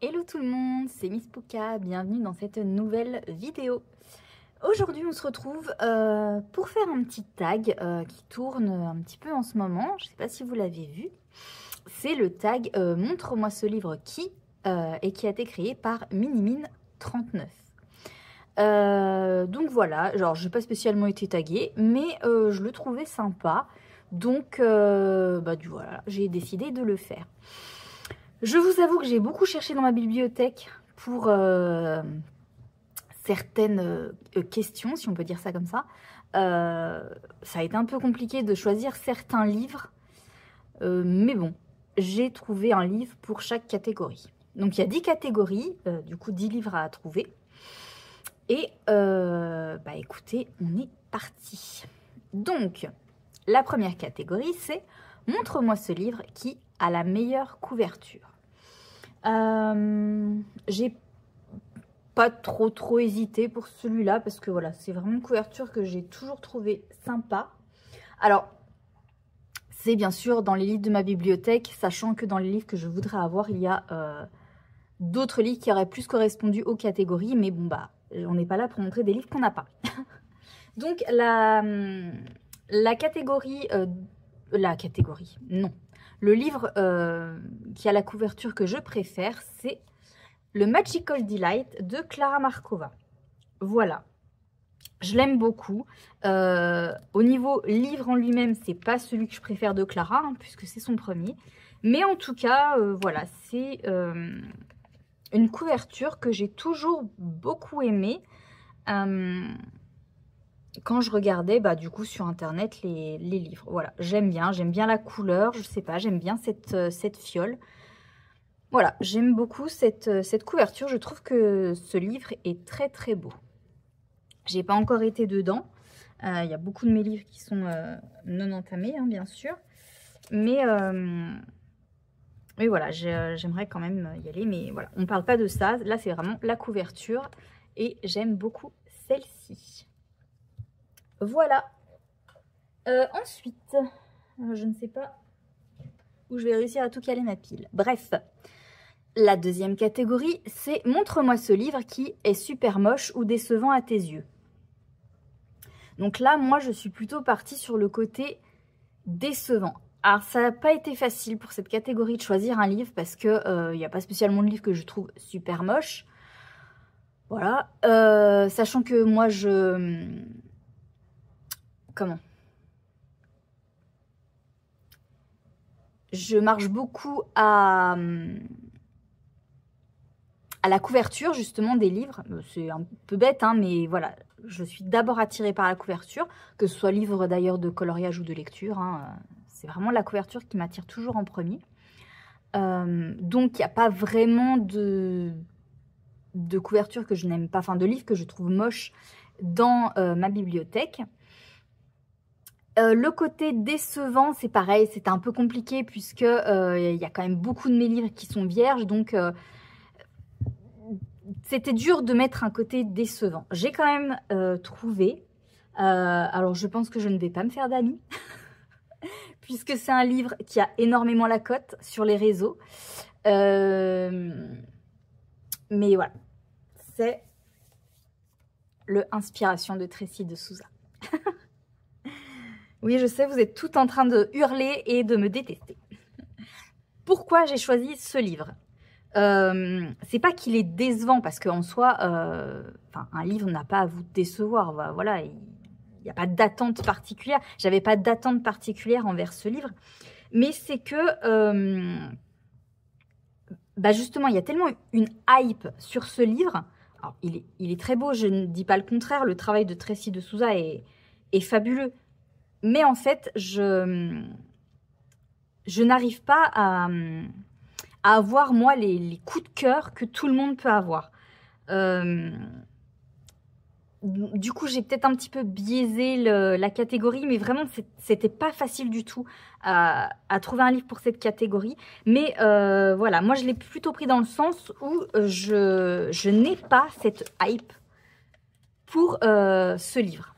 Hello tout le monde, c'est Miss Pouka, bienvenue dans cette nouvelle vidéo. Aujourd'hui on se retrouve pour faire un petit tag qui tourne un petit peu en ce moment, je ne sais pas si vous l'avez vu. C'est le tag Montre-moi ce livre qui et qui a été créé par Minimine39. Donc voilà, genre je n'ai pas spécialement été taguée, mais je le trouvais sympa, donc voilà, j'ai décidé de le faire. Je vous avoue que j'ai beaucoup cherché dans ma bibliothèque pour certaines questions, si on peut dire ça comme ça. Ça a été un peu compliqué de choisir certains livres, mais bon, j'ai trouvé un livre pour chaque catégorie. Donc il y a 10 catégories, du coup 10 livres à trouver. Et écoutez, on est parti. Donc, la première catégorie, c'est « Montre-moi ce livre qui a la meilleure couverture ». J'ai pas trop hésité pour celui-là parce que voilà, c'est vraiment une couverture que j'ai toujours trouvée sympa. Alors, c'est bien sûr dans les livres de ma bibliothèque, sachant que dans les livres que je voudrais avoir, il y a d'autres livres qui auraient plus correspondu aux catégories, mais bon bah, on n'est pas là pour montrer des livres qu'on n'a pas. Donc la catégorie, non. Le livre qui a la couverture que je préfère, c'est le Magical Delight de Klara Markova. Voilà. Je l'aime beaucoup. Au niveau livre en lui-même, c'est pas celui que je préfère de Klara, hein, puisque c'est son premier. Mais en tout cas, voilà, c'est une couverture que j'ai toujours beaucoup aimée. Quand je regardais du coup sur internet les livres. Voilà, j'aime bien la couleur, je sais pas, j'aime bien cette fiole. Voilà, j'aime beaucoup cette couverture, je trouve que ce livre est très beau. J'ai pas encore été dedans, il y a beaucoup de mes livres qui sont non entamés, hein, bien sûr. Mais voilà, j'aimerais quand même y aller, mais voilà, on parle pas de ça, là c'est vraiment la couverture et j'aime beaucoup celle-ci. Voilà. Ensuite, je ne sais pas où je vais réussir à tout caler ma pile. Bref, la deuxième catégorie, c'est « Montre-moi ce livre qui est super moche ou décevant à tes yeux ». Donc là, moi, je suis plutôt partie sur le côté décevant. Alors, ça n'a pas été facile pour cette catégorie de choisir un livre parce que il n'y a pas spécialement de livre que je trouve super moche. Voilà. Sachant que moi, je marche beaucoup à la couverture justement des livres. C'est un peu bête, hein, mais voilà, je suis d'abord attirée par la couverture, que ce soit livre d'ailleurs de coloriage ou de lecture. Hein, c'est vraiment la couverture qui m'attire toujours en premier. Donc il n'y a pas vraiment de couverture que je n'aime pas, enfin de livres que je trouve moches dans ma bibliothèque. Le côté décevant, c'est pareil, c'était un peu compliqué puisque y a quand même beaucoup de mes livres qui sont vierges, donc c'était dur de mettre un côté décevant. J'ai quand même trouvé, alors je pense que je ne vais pas me faire d'amis, puisque c'est un livre qui a énormément la cote sur les réseaux. Mais voilà, c'est le Inspiration de Tracy de Souza. Oui, je sais, vous êtes toutes en train de hurler et de me détester. Pourquoi j'ai choisi ce livre? C'est pas qu'il est décevant, parce qu'en soi, un livre n'a pas à vous décevoir. Voilà, il n'y a pas d'attente particulière. J'avais pas d'attente particulière envers ce livre. Mais c'est que, justement, il y a tellement une hype sur ce livre. Alors, il est très beau, je ne dis pas le contraire. Le travail de Tracy de Souza est fabuleux. Mais en fait, je n'arrive pas à avoir, moi, les coups de cœur que tout le monde peut avoir. Du coup, j'ai peut-être un petit peu biaisé la catégorie, mais vraiment, c'était pas facile du tout à trouver un livre pour cette catégorie. Mais voilà, moi, je l'ai plutôt pris dans le sens où je n'ai pas cette hype pour ce livre.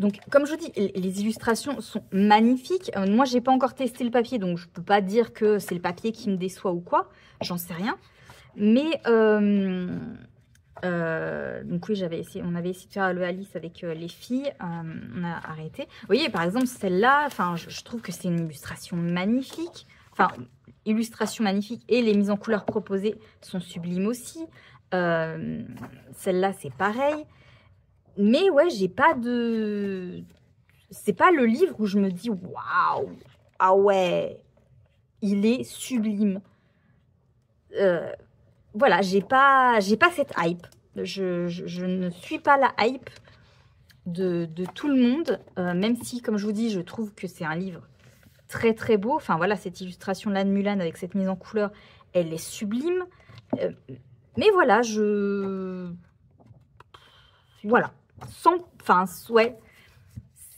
Donc, comme je vous dis, les illustrations sont magnifiques. Moi, j'ai pas encore testé le papier, donc je peux pas dire que c'est le papier qui me déçoit ou quoi. J'en sais rien. Mais, donc oui, on avait essayé de faire le Alice avec les filles. On a arrêté. Vous voyez, par exemple, celle-là, je trouve que c'est une illustration magnifique. Enfin, illustration magnifique. Et les mises en couleur proposées sont sublimes aussi. Celle-là, c'est pareil. Mais ouais, j'ai pas de... C'est pas le livre où je me dis waouh, ah ouais, il est sublime. Voilà, j'ai pas cette hype. Je ne suis pas la hype de tout le monde, même si, comme je vous dis, je trouve que c'est un livre très très beau. Enfin voilà, cette illustration-là de Mulan avec cette mise en couleur, elle est sublime. Mais voilà, voilà. Enfin, ouais,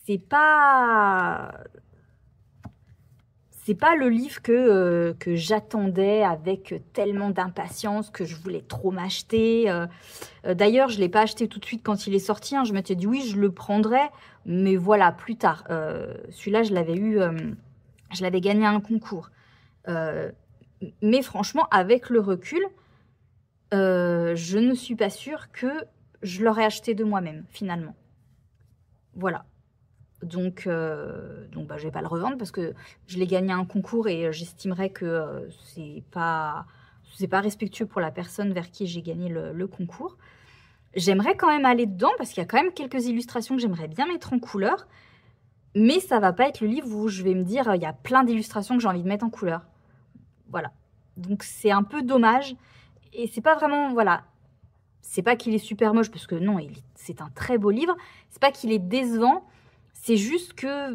c'est pas le livre que j'attendais avec tellement d'impatience, que je voulais trop m'acheter. D'ailleurs, je ne l'ai pas acheté tout de suite quand il est sorti. Hein. Je m'étais dit oui, je le prendrais, mais voilà, plus tard. Celui-là, je l'avais eu, je l'avais gagné à un concours. Mais franchement, avec le recul, je ne suis pas sûre que je l'aurais acheté de moi-même, finalement. Voilà. Donc je vais pas le revendre parce que je l'ai gagné à un concours et j'estimerais que c'est pas respectueux pour la personne vers qui j'ai gagné le concours. J'aimerais quand même aller dedans parce qu'il y a quand même quelques illustrations que j'aimerais bien mettre en couleur, mais ça va pas être le livre où je vais me dire il y a plein d'illustrations que j'ai envie de mettre en couleur. Voilà. Donc c'est un peu dommage et c'est pas vraiment, voilà, c'est pas qu'il est super moche parce que non, c'est un très beau livre, c'est pas qu'il est décevant. C'est juste que,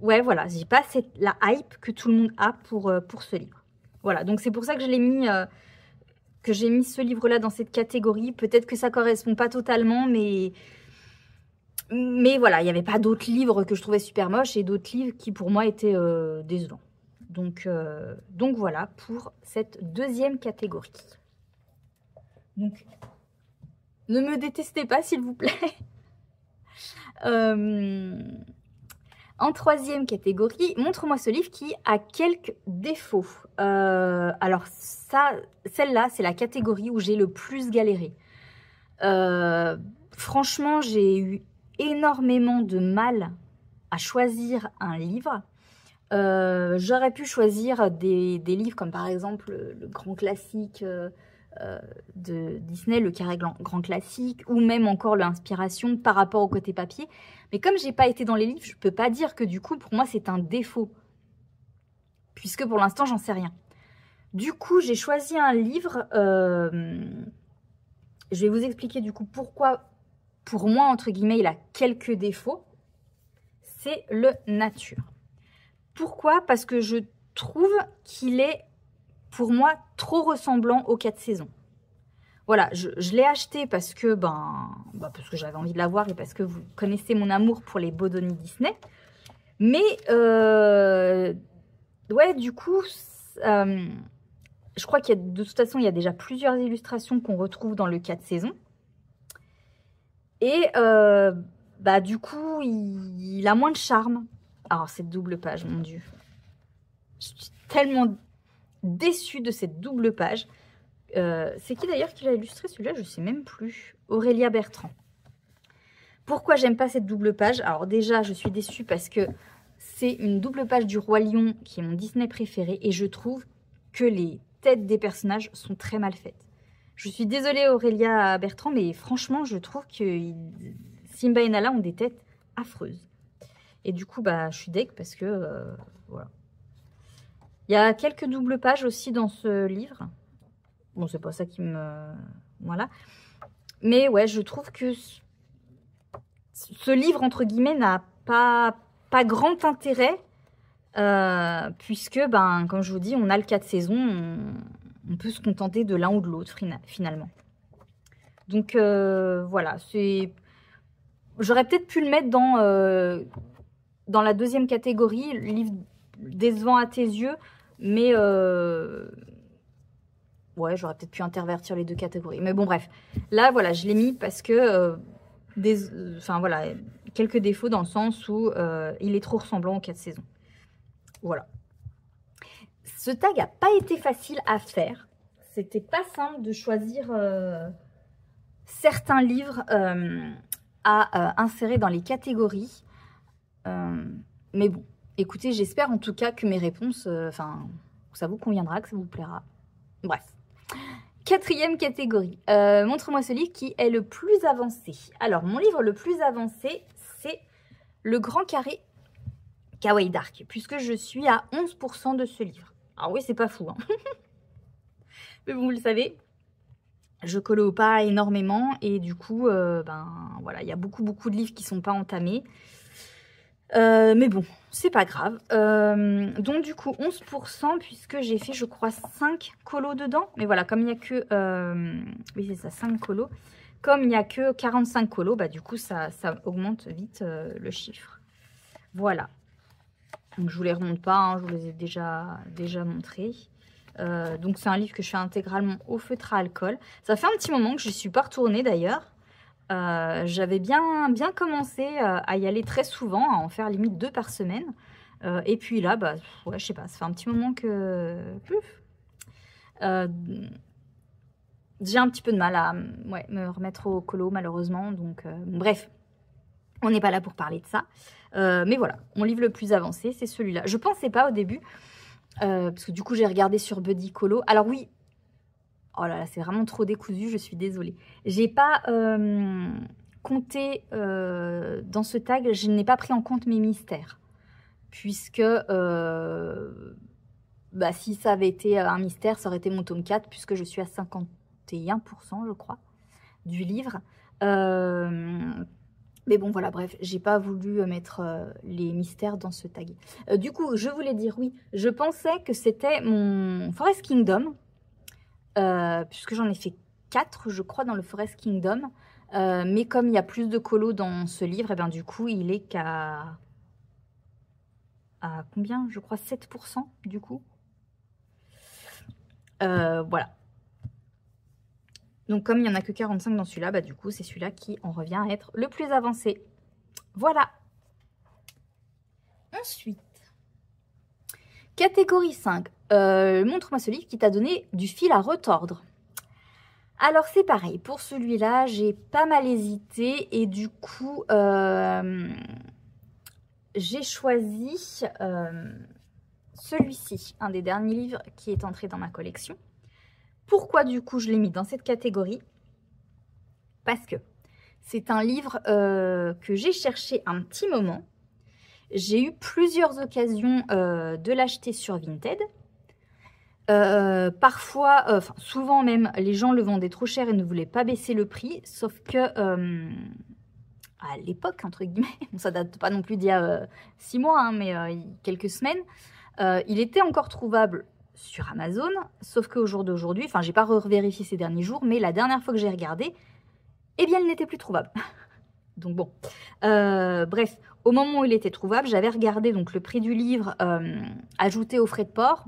ouais, voilà, j'ai pas la hype que tout le monde a pour ce livre. Voilà, donc c'est pour ça que j'ai mis ce livre-là dans cette catégorie. Peut-être que ça correspond pas totalement, mais voilà, il n'y avait pas d'autres livres que je trouvais super moches et d'autres livres qui pour moi étaient décevants. Donc voilà pour cette deuxième catégorie. Donc, ne me détestez pas, s'il vous plaît. En troisième catégorie, montre-moi ce livre qui a quelques défauts. Alors celle-là, c'est la catégorie où j'ai le plus galéré. Franchement, j'ai eu énormément de mal à choisir un livre. J'aurais pu choisir des livres comme par exemple le grand classique de Disney, le carré grand classique, ou même encore l'inspiration par rapport au côté papier. Mais comme j'ai pas été dans les livres, je peux pas dire que du coup, pour moi, c'est un défaut. Puisque pour l'instant, j'en sais rien. Du coup, j'ai choisi un livre. Je vais vous expliquer du coup pourquoi, pour moi, entre guillemets, il a quelques défauts. C'est le Nature. Pourquoi? Parce que je trouve qu'il est, pour moi, trop ressemblant aux 4 saisons. Voilà, je l'ai acheté parce que, parce que j'avais envie de l'avoir et parce que vous connaissez mon amour pour les Bodoni Disney. Mais, ouais, du coup, je crois qu'il y a, de toute façon, il y a déjà plusieurs illustrations qu'on retrouve dans le 4 saisons. Et, du coup, il a moins de charme. Alors, cette double page, mon Dieu. Je suis tellement déçue de cette double page. C'est qui d'ailleurs qui l'a illustré celui-là? Je ne sais même plus. Aurélia Bertrand. Pourquoi j'aime pas cette double page? Alors déjà, je suis déçue parce que c'est une double page du Roi Lion qui est mon Disney préféré et je trouve que les têtes des personnages sont très mal faites. Je suis désolée Aurélia Bertrand, mais franchement, je trouve que Simba et Nala ont des têtes affreuses. Et du coup, je suis deg parce que, voilà. Il y a quelques doubles pages aussi dans ce livre. Bon, c'est pas ça qui me... Voilà. Mais ouais, je trouve que ce livre, entre guillemets, n'a pas grand intérêt. Puisque, comme je vous dis, on a le 4 saisons. On peut se contenter de l'un ou de l'autre, finalement. Donc, voilà. J'aurais peut-être pu le mettre dans la deuxième catégorie, le livre décevant à tes yeux. Mais... ouais, j'aurais peut-être pu intervertir les deux catégories. Mais bon, bref. Là, voilà, je l'ai mis parce que... voilà, quelques défauts dans le sens où il est trop ressemblant aux 4 saisons. Voilà. Ce tag n'a pas été facile à faire. C'était pas simple de choisir certains livres à insérer dans les catégories. Mais bon, écoutez, j'espère en tout cas que mes réponses, ça vous conviendra, que ça vous plaira. Bref. 4e catégorie. Montre-moi ce livre qui est le plus avancé. Alors, mon livre le plus avancé, c'est Le Grand Carré Kawaii Dark, puisque je suis à 11% de ce livre. Alors oui, c'est pas fou, hein. Mais bon, vous le savez, je colo pas énormément et du coup, voilà, il y a beaucoup de livres qui sont pas entamés. Mais bon, c'est pas grave. Donc du coup, 11% puisque j'ai fait, je crois, 5 colos dedans. Mais voilà, comme il n'y a que... oui, c'est ça, 5 colos. Comme il n'y a que 45 colos, bah du coup, ça augmente vite le chiffre. Voilà. Donc je vous les remonte pas, hein, je vous les ai déjà montrés. Donc c'est un livre que je fais intégralement au feutre à alcool. Ça fait un petit moment que je ne suis pas retournée d'ailleurs. J'avais bien commencé à y aller très souvent, à en faire limite 2 par semaine. Et puis là, bah, ouais, je sais pas, ça fait un petit moment que j'ai un petit peu de mal à me remettre au colo malheureusement. Donc bref, on n'est pas là pour parler de ça. Mais voilà, mon livre le plus avancé, c'est celui-là. Je pensais pas au début, parce que du coup, j'ai regardé sur Buddy Colo. Alors oui, oh là là, c'est vraiment trop décousu, je suis désolée. J'ai pas compté dans ce tag, je n'ai pas pris en compte mes mystères. Puisque si ça avait été un mystère, ça aurait été mon tome 4, puisque je suis à 51%, je crois, du livre. Mais bon, voilà, bref, j'ai pas voulu mettre les mystères dans ce tag. Du coup, je voulais dire, oui, je pensais que c'était mon Forest Kingdom, puisque j'en ai fait 4, je crois, dans le Forest Kingdom. Mais comme il y a plus de colos dans ce livre, et bien du coup, il est qu'à... à combien? Je crois 7%, du coup. Voilà. Donc, comme il n'y en a que 45 dans celui-là, bah, du coup, c'est celui-là qui en revient à être le plus avancé. Voilà. Ensuite, catégorie 5. Montre-moi ce livre qui t'a donné du fil à retordre. Alors, c'est pareil. Pour celui-là, j'ai pas mal hésité. Et du coup, j'ai choisi celui-ci, un des derniers livres qui est entré dans ma collection. Pourquoi du coup je l'ai mis dans cette catégorie? Parce que c'est un livre que j'ai cherché un petit moment. J'ai eu plusieurs occasions de l'acheter sur Vinted. Parfois, souvent même, les gens le vendaient trop cher et ne voulaient pas baisser le prix. Sauf que à l'époque, entre guillemets, ça date pas non plus d'il y a 6 mois, hein, mais quelques semaines, il était encore trouvable sur Amazon, sauf qu'au jour d'aujourd'hui, enfin j'ai pas revérifié ces derniers jours, mais la dernière fois que j'ai regardé, eh bien il n'était plus trouvable. Donc bon, bref, au moment où il était trouvable, j'avais regardé donc le prix du livre ajouté aux frais de port,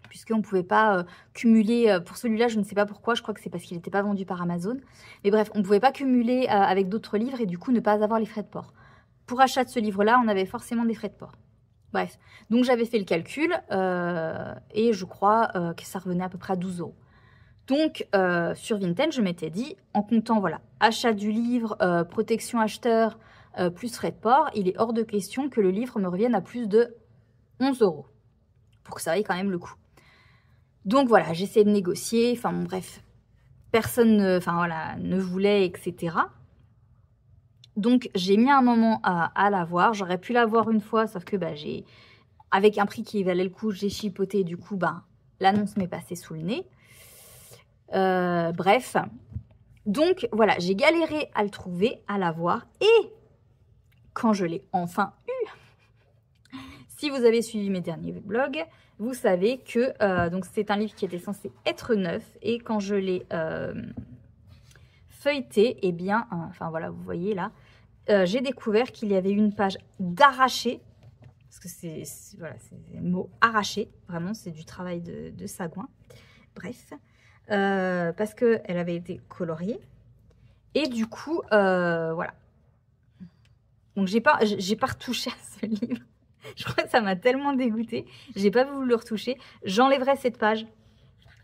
puisqu'on ne pouvait pas cumuler, pour celui-là je ne sais pas pourquoi, je crois que c'est parce qu'il n'était pas vendu par Amazon, mais bref, on ne pouvait pas cumuler avec d'autres livres et du coup ne pas avoir les frais de port. Pour achat de ce livre-là, on avait forcément des frais de port. Bref, donc j'avais fait le calcul et je crois que ça revenait à peu près à 12 €. Donc sur Vinted, je m'étais dit, en comptant voilà, achat du livre, protection acheteur, plus frais de port, il est hors de question que le livre me revienne à plus de 11 € pour que ça vaille quand même le coup. Donc voilà, j'essayais de négocier, enfin bon, bref, personne ne voulait, etc. Donc, j'ai mis un moment à l'avoir. J'aurais pu l'avoir une fois, sauf que avec un prix qui valait le coup, j'ai chipoté. Du coup, l'annonce m'est passée sous le nez. Bref. Donc, voilà, j'ai galéré à le trouver, à l'avoir. Et quand je l'ai enfin eu, si vous avez suivi mes derniers vlogs, vous savez que donc c'est un livre qui était censé être neuf. Et quand je l'ai feuilleté, eh bien, voilà, vous voyez là, j'ai découvert qu'il y avait une page d'arraché, parce que c'est le mot arraché, vraiment, c'est du travail de sagouin. Bref, parce qu'elle avait été coloriée. Et du coup, voilà. Donc, j'ai pas retouché à ce livre. Je crois que ça m'a tellement dégoûtée. J'ai pas voulu le retoucher. J'enlèverai cette page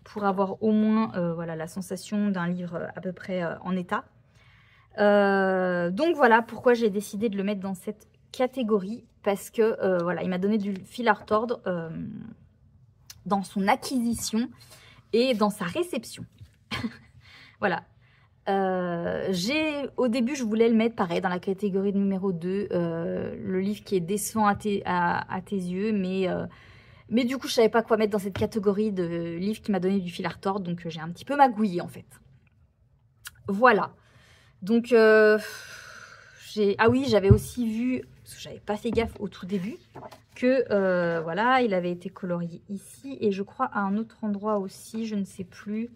pour avoir au moins voilà, la sensation d'un livre à peu près en état. Donc voilà pourquoi j'ai décidé de le mettre dans cette catégorie. Parce que voilà, il m'a donné du fil à retordre dans son acquisition et dans sa réception. Voilà. Au début, je voulais le mettre pareil dans la catégorie numéro 2, le livre qui est décevant à tes yeux, mais du coup, je savais pas quoi mettre dans cette catégorie de livres qui m'a donné du fil à retordre, donc j'ai un petit peu magouillé en fait. Voilà. Donc, ah oui, j'avais aussi vu, parce que j'avais pas fait gaffe au tout début, que voilà, il avait été colorié ici, et je crois à un autre endroit aussi, je ne sais plus.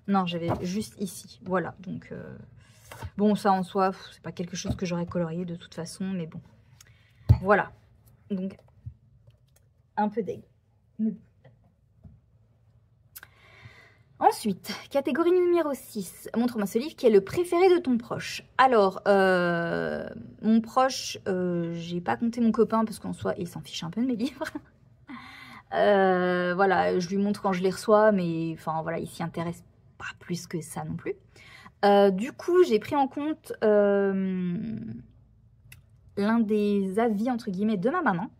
Non, j'avais juste ici. Voilà, donc bon, ça en soi, c'est pas quelque chose que j'aurais colorié de toute façon, mais bon. Voilà. Donc, un peu deg. Ensuite, catégorie numéro 6. Montre-moi ce livre qui est le préféré de ton proche. Alors, mon proche, j'ai pas compté mon copain parce qu'en soi, il s'en fiche un peu de mes livres. Voilà, je lui montre quand je les reçois, mais enfin voilà, il s'y intéresse pas plus que ça non plus. Du coup, j'ai pris en compte l'un des avis, entre guillemets, de ma maman.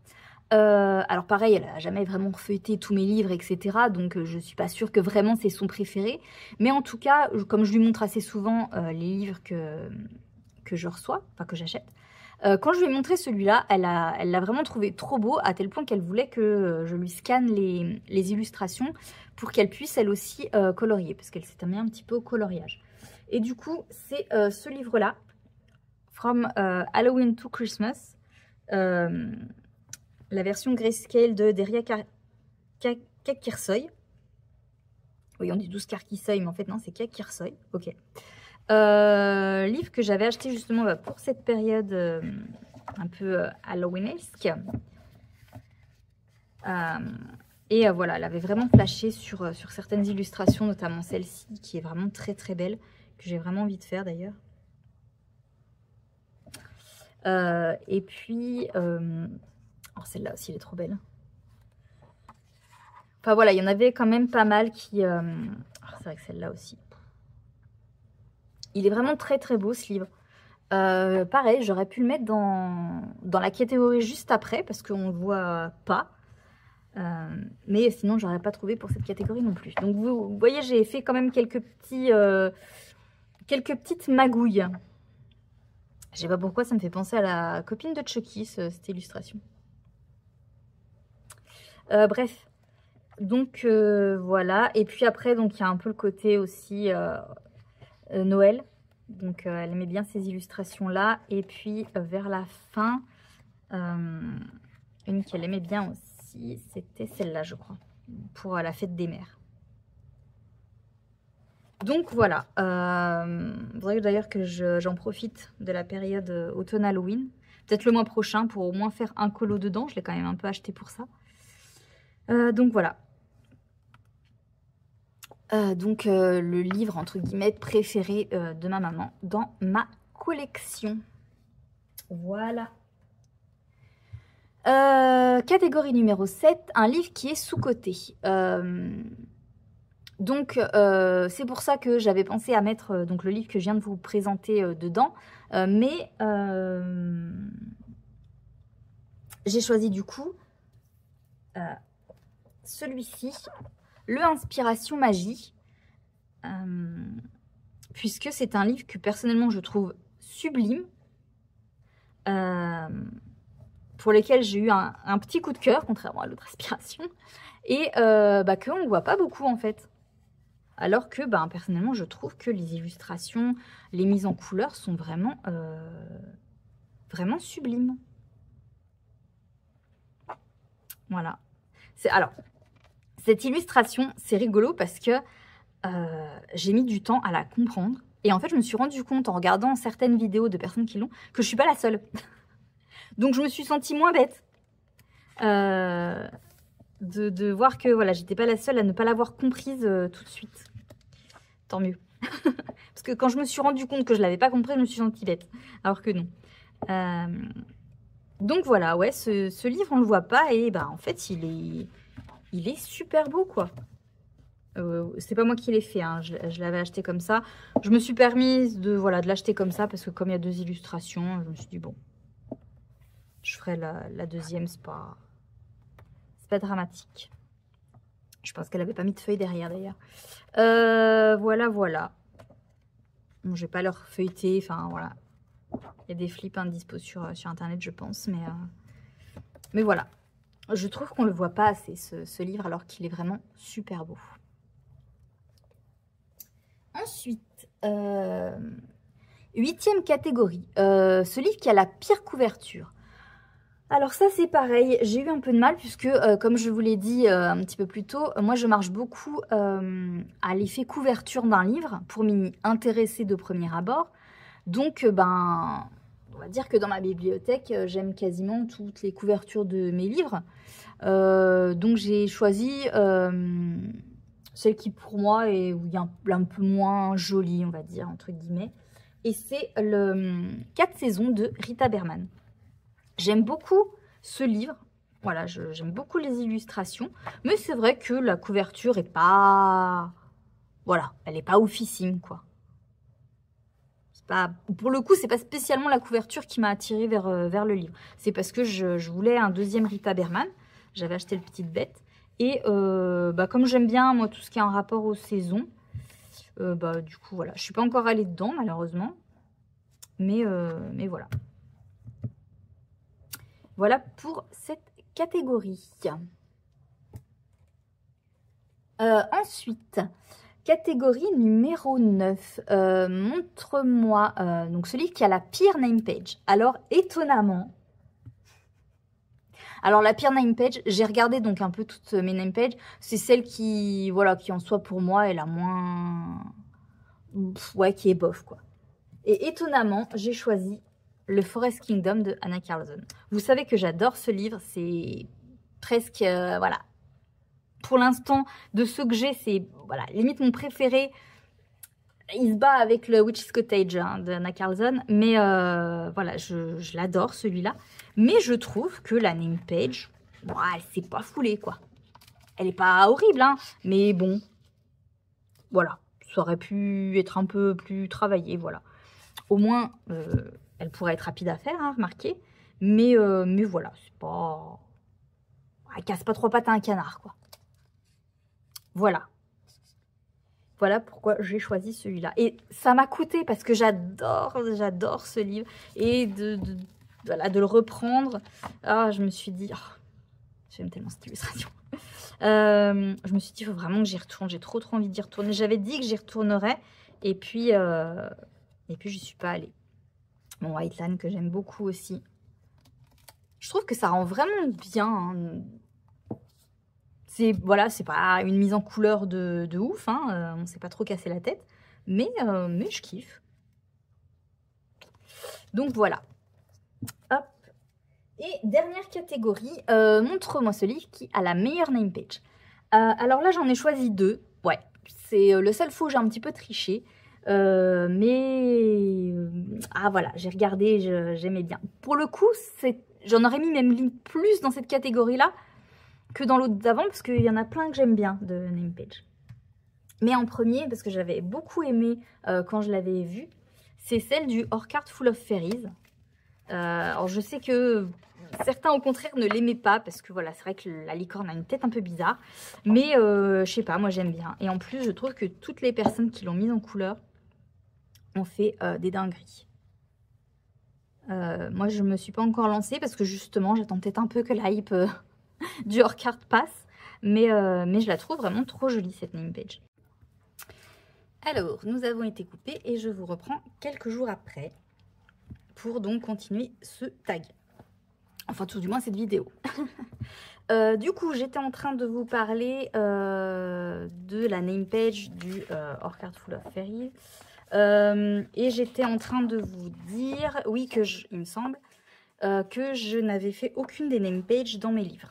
Alors pareil, elle n'a jamais vraiment feuilleté tous mes livres, etc. Donc je suis pas sûre que vraiment c'est son préféré. Mais en tout cas, comme je lui montre assez souvent les livres que je reçois, enfin que j'achète, quand je lui ai montré celui-là, elle l'a vraiment trouvé trop beau, à tel point qu'elle voulait que je lui scanne les illustrations pour qu'elle puisse elle aussi colorier, parce qu'elle s'est mis un petit peu au coloriage. Et du coup, c'est ce livre-là, From Halloween to Christmas, la version grayscale de Deria Kakirsoy. Oui, on dit 12 Carquissoy, mais en fait non, c'est Kakirsoy. Ok. Livre que j'avais acheté justement pour cette période un peu halloweenesque. Et voilà, elle avait vraiment flashé sur certaines illustrations, notamment celle-ci, qui est vraiment très très belle, que j'ai vraiment envie de faire d'ailleurs. Et puis, alors celle-là aussi, elle est trop belle. Enfin voilà, il y en avait quand même pas mal qui... c'est vrai que celle-là aussi. Il est vraiment très très beau ce livre. Pareil, j'aurais pu le mettre dans la catégorie juste après, parce qu'on ne le voit pas. Mais sinon, j'aurais pas trouvé pour cette catégorie non plus. Donc vous voyez, j'ai fait quand même quelques petites magouilles. Je sais pas pourquoi, ça me fait penser à la copine de Chucky, cette illustration. Bref, donc voilà. Et puis après, donc il y a un peu le côté aussi Noël. Donc elle aimait bien ces illustrations-là. Et puis vers la fin, une qu'elle aimait bien aussi, c'était celle-là, je crois, pour la fête des mères. Donc voilà, il faudrait d'ailleurs que j'en profite de la période automne-Halloween. Peut-être le mois prochain pour au moins faire un colo dedans. Je l'ai quand même un peu acheté pour ça. Donc voilà. Donc le livre entre guillemets préféré de ma maman dans ma collection. Voilà. Catégorie numéro 7, un livre qui est sous-coté. Donc c'est pour ça que j'avais pensé à mettre donc le livre que je viens de vous présenter dedans. Mais j'ai choisi du coup celui-ci, le Inspiration Magie, puisque c'est un livre que personnellement je trouve sublime, pour lequel j'ai eu un petit coup de cœur, contrairement à l'autre Inspiration, et qu'on ne voit pas beaucoup en fait. Alors que personnellement je trouve que les illustrations, les mises en couleur sont vraiment, vraiment sublimes. Voilà. Alors, cette illustration, c'est rigolo parce que j'ai mis du temps à la comprendre. Et en fait, je me suis rendu compte en regardant certaines vidéos de personnes qui l'ont que je ne suis pas la seule. Donc, je me suis sentie moins bête de voir que voilà, j'étais pas la seule à ne pas l'avoir comprise tout de suite. Tant mieux. Parce que quand je me suis rendu compte que je ne l'avais pas compris, je me suis sentie bête. Alors que non. Donc voilà, ouais, ce livre, on ne le voit pas. Et bah, en fait, il est super beau, quoi. C'est pas moi qui l'ai fait, hein. Je l'avais acheté comme ça. Je me suis permise de l'acheter comme ça parce que comme il y a 2 illustrations, je me suis dit bon, je ferai la deuxième, c'est pas dramatique. Je pense qu'elle avait pas mis de feuilles derrière d'ailleurs. Voilà. Bon, je vais pas leur feuilleter, enfin voilà. Il y a des flips indispo sur internet, je pense, mais voilà. Je trouve qu'on le voit pas assez ce livre alors qu'il est vraiment super beau. Ensuite, 8e catégorie, ce livre qui a la pire couverture. Alors ça c'est pareil, j'ai eu un peu de mal puisque comme je vous l'ai dit un petit peu plus tôt, moi je marche beaucoup à l'effet couverture d'un livre pour m'y intéresser de premier abord. Donc ben, on va dire que dans ma bibliothèque, j'aime quasiment toutes les couvertures de mes livres. Donc j'ai choisi celle qui pour moi est un peu moins jolie, on va dire, entre guillemets. Et c'est le 4 saisons de Rita Berman. J'aime beaucoup ce livre, voilà, j'aime beaucoup les illustrations, mais c'est vrai que la couverture est pas, voilà, elle est pas oufissime, quoi. Pour le coup, c'est pas spécialement la couverture qui m'a attirée vers le livre. C'est parce que je voulais un deuxième Rita Berman, j'avais acheté le Petite Bête, et bah, comme j'aime bien, moi, tout ce qui est en rapport aux saisons, bah, du coup, voilà, je suis pas encore allée dedans, malheureusement, mais voilà. Voilà pour cette catégorie. Ensuite, catégorie numéro 9. Montre-moi donc celui qui a la pire name page. Alors, étonnamment, la pire name page, j'ai regardé donc un peu toutes mes name pages. C'est celle qui en soi pour moi est la moins... Ouais, qui est bof, quoi. Et étonnamment, j'ai choisi le Forest Kingdom de Anna Carlson. Vous savez que j'adore ce livre, c'est presque, voilà. Pour l'instant, de ceux que j'ai, c'est, voilà, limite mon préféré. Il se bat avec le Witch's Cottage hein, de Anna Carlson, mais voilà, je l'adore celui-là. Mais je trouve que la name page, elle s'est pas foulée, quoi. Elle est pas horrible, hein, mais bon, voilà, ça aurait pu être un peu plus travaillé, voilà. Au moins, elle pourrait être rapide à faire, hein, remarquez. Mais voilà, c'est pas... Elle casse pas 3 pattes à un canard, quoi. Voilà. Voilà pourquoi j'ai choisi celui-là. Et ça m'a coûté parce que j'adore ce livre. Et de le reprendre, je me suis dit... Oh, j'aime tellement cette illustration. Je me suis dit, il faut vraiment que j'y retourne. J'ai trop envie d'y retourner. J'avais dit que j'y retournerais. Et puis j'y suis pas allée. Mon Whiteland que j'aime beaucoup aussi. Je trouve que ça rend vraiment bien. Hein. C'est pas une mise en couleur de ouf. Hein. On s'est pas trop cassé la tête. Mais je kiffe. Donc voilà. Hop. Et dernière catégorie, montre-moi celui qui a la meilleure name page. Alors là, j'en ai choisi 2. Ouais, c'est le seul faux, j'ai un petit peu triché. Mais voilà, j'ai regardé, j'aimais bien. Pour le coup, j'en aurais mis même plus dans cette catégorie-là que dans l'autre d'avant, parce qu'il y en a plein que j'aime bien de name page. Mais en premier, parce que j'avais beaucoup aimé quand je l'avais vu, c'est celle du Orchard Full of Fairies. Alors je sais que certains au contraire ne l'aimaient pas parce que voilà, c'est vrai que la licorne a une tête un peu bizarre, mais je sais pas, moi j'aime bien. Et en plus je trouve que toutes les personnes qui l'ont mise en couleur ont fait des dingueries. Moi je me suis pas encore lancée parce que justement j'attends peut-être un peu que la hype du Orchard passe, mais je la trouve vraiment trop jolie cette name page. Alors nous avons été coupés et je vous reprends quelques jours après pour donc continuer ce tag. Enfin, tout du moins cette vidéo. Du coup, j'étais en train de vous parler de la name page du Orchard Full of Fairies. Et j'étais en train de vous dire, oui, il me semble, que je n'avais fait aucune des name pages dans mes livres.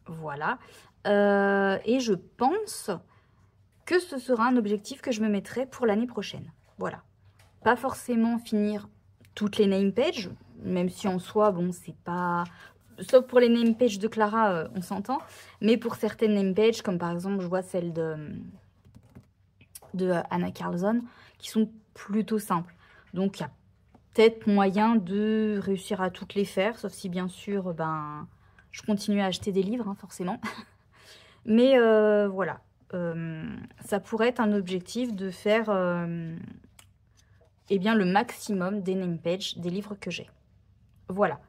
Voilà. Et je pense que ce sera un objectif que je me mettrai pour l'année prochaine. Voilà. Pas forcément finir toutes les name pages, même si en soi, bon, c'est pas... Sauf pour les name pages de Clara, on s'entend. Mais pour certaines name pages, comme par exemple, je vois celle de Anna Carlson, qui sont plutôt simples. Donc, il y a peut-être moyen de réussir à toutes les faire, sauf si, bien sûr, ben, je continue à acheter des livres, hein, forcément. Mais voilà, ça pourrait être un objectif de faire eh bien, le maximum des name pages des livres que j'ai. Voilà.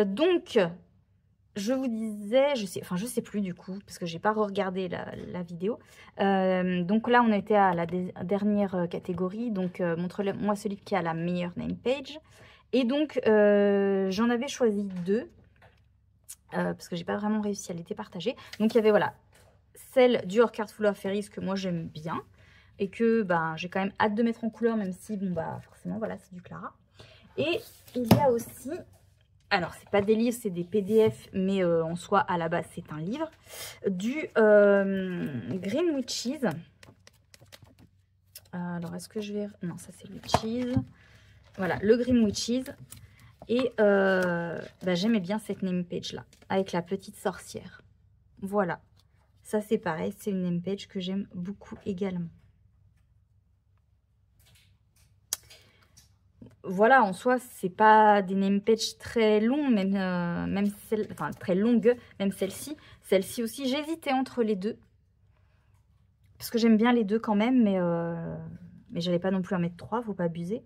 Donc, je vous disais, je sais plus du coup, parce que j'ai pas regardé la vidéo. Donc là, on était à la dernière catégorie, donc montre-moi celui qui a la meilleure name page. Et donc, j'en avais choisi 2, parce que j'ai pas vraiment réussi à les départager. Donc, il y avait, voilà, celle du Our Card Full of Fairies que moi j'aime bien, et que bah, j'ai quand même hâte de mettre en couleur, même si, bon, bah, forcément, voilà, c'est du Clara. Et il y a aussi... Alors, c'est pas des livres, c'est des PDF, mais en soi, à la base, c'est un livre. Du Green Witches. Alors, est-ce que je vais... Non, ça, c'est Witches. Voilà, le Green Witches. Et bah, j'aimais bien cette name page-là, avec la petite sorcière. Voilà. Ça, c'est pareil, c'est une name page que j'aime beaucoup également. Voilà, en soi, c'est pas des name pages très longs, même celle, enfin très longues, même celle-ci. Celle-ci aussi, j'hésitais entre les deux. Parce que j'aime bien les deux quand même, mais j'allais pas non plus en mettre 3, faut pas abuser.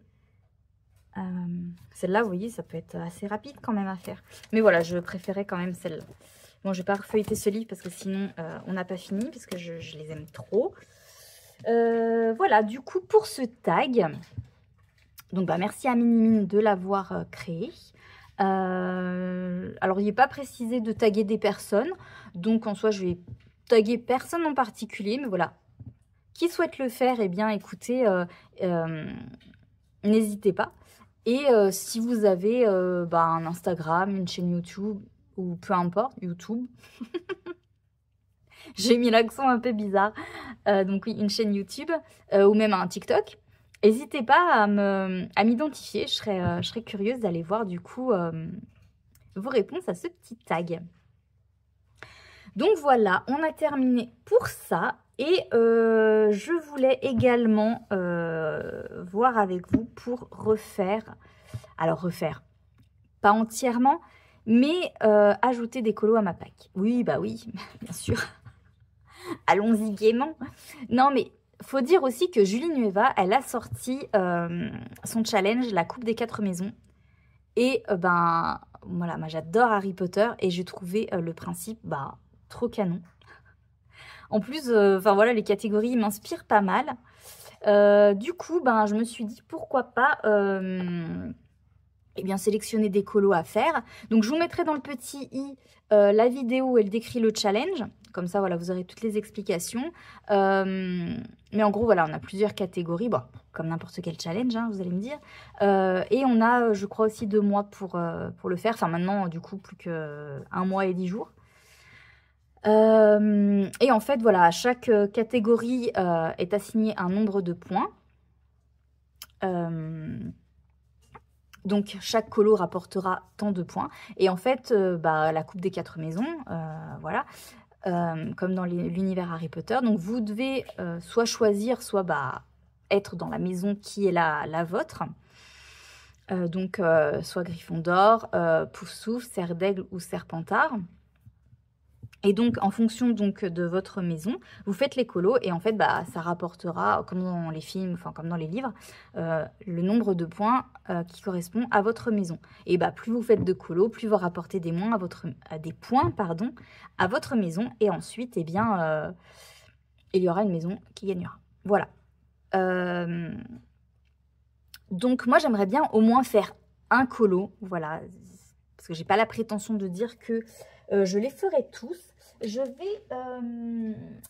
Celle-là, vous voyez, ça peut être assez rapide quand même à faire. Mais voilà, je préférais quand même celle-là. Bon, je vais pas refeuilleter ce livre parce que sinon, on n'a pas fini, parce que je les aime trop. Voilà, du coup, pour ce tag... Donc, bah, merci à Minimine de l'avoir créé. Alors, il n'est pas précisé de taguer des personnes. Donc, en soi, je vais taguer personne en particulier. Mais voilà, qui souhaite le faire, eh bien, écoutez, n'hésitez pas. Et si vous avez bah, un Instagram, une chaîne YouTube, ou peu importe, YouTube. J'ai mis l'accent un peu bizarre. Donc, oui, une chaîne YouTube ou même un TikTok. N'hésitez pas à m'identifier, je serais curieuse d'aller voir du coup vos réponses à ce petit tag. Donc voilà, on a terminé pour ça. Et je voulais également voir avec vous pour refaire, alors refaire, pas entièrement, mais ajouter des colos à ma pack. Oui, bah oui, bien sûr. Allons-y gaiement. Non mais... Faut dire aussi que Julie Nueva, elle a sorti son challenge, la coupe des 4 maisons. Et ben, voilà, moi j'adore Harry Potter et j'ai trouvé le principe bah, trop canon. En plus, enfin voilà, les catégories m'inspirent pas mal. Du coup, ben, je me suis dit pourquoi pas eh bien, sélectionner des colos à faire. Donc je vous mettrai dans le petit i la vidéo où elle décrit le challenge. Comme ça, voilà, vous aurez toutes les explications. Mais en gros, voilà, on a plusieurs catégories. Bon, comme n'importe quel challenge, hein, vous allez me dire. Et on a, je crois, aussi 2 mois pour le faire. Enfin, maintenant, du coup, plus qu'1 mois et 10 jours. Et en fait, voilà, chaque catégorie est assignée un nombre de points. Donc, chaque colo rapportera tant de points. Et en fait, bah, la coupe des 4 maisons, voilà... comme dans l'univers Harry Potter. Donc, vous devez soit choisir, soit bah, être dans la maison qui est la vôtre. Donc, soit Gryffondor, Poufsouffle, Serre d'Aigle ou Serpentard. Et donc, en fonction donc, de votre maison, vous faites les colos et en fait, bah, ça rapportera, comme dans les films, enfin comme dans les livres, le nombre de points qui correspond à votre maison. Et bah, plus vous faites de colos, plus vous rapportez des points à votre maison. Et ensuite, eh bien, il y aura une maison qui gagnera. Voilà. Donc, moi, j'aimerais bien au moins faire un colo. Voilà. Parce que j'ai pas la prétention de dire que je les ferai tous. Je vais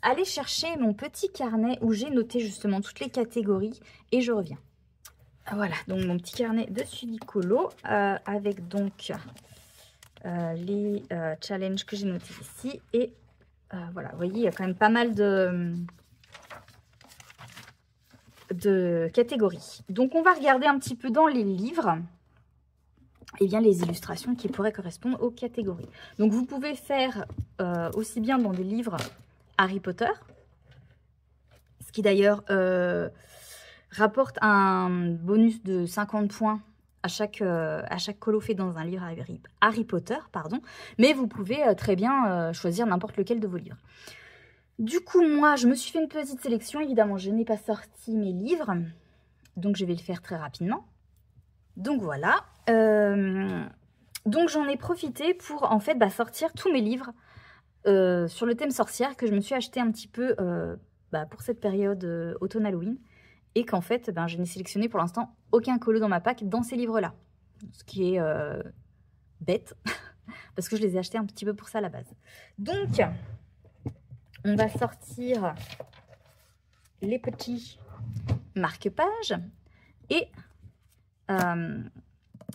aller chercher mon petit carnet où j'ai noté justement toutes les catégories et je reviens. Voilà, donc mon petit carnet de suivi colo avec donc les challenges que j'ai notés ici. Et voilà, vous voyez, il y a quand même pas mal de de catégorie. Donc, on va regarder un petit peu dans les livres, et bien, les illustrations qui pourraient correspondre aux catégories. Donc, vous pouvez faire aussi bien dans des livres Harry Potter, ce qui d'ailleurs rapporte un bonus de 50 points à chaque colo fait dans un livre Harry Potter, pardon. Mais vous pouvez très bien choisir n'importe lequel de vos livres. Du coup, moi, je me suis fait une petite sélection. Évidemment, je n'ai pas sorti mes livres, donc je vais le faire très rapidement. Donc voilà. Donc j'en ai profité pour en fait sortir tous mes livres sur le thème sorcière que je me suis acheté un petit peu pour cette période automne-Halloween. Et qu'en fait, je n'ai sélectionné pour l'instant aucun colo dans ma pack dans ces livres-là. Ce qui est bête, parce que je les ai achetés un petit peu pour ça à la base. Donc, on va sortir les petits marque-pages et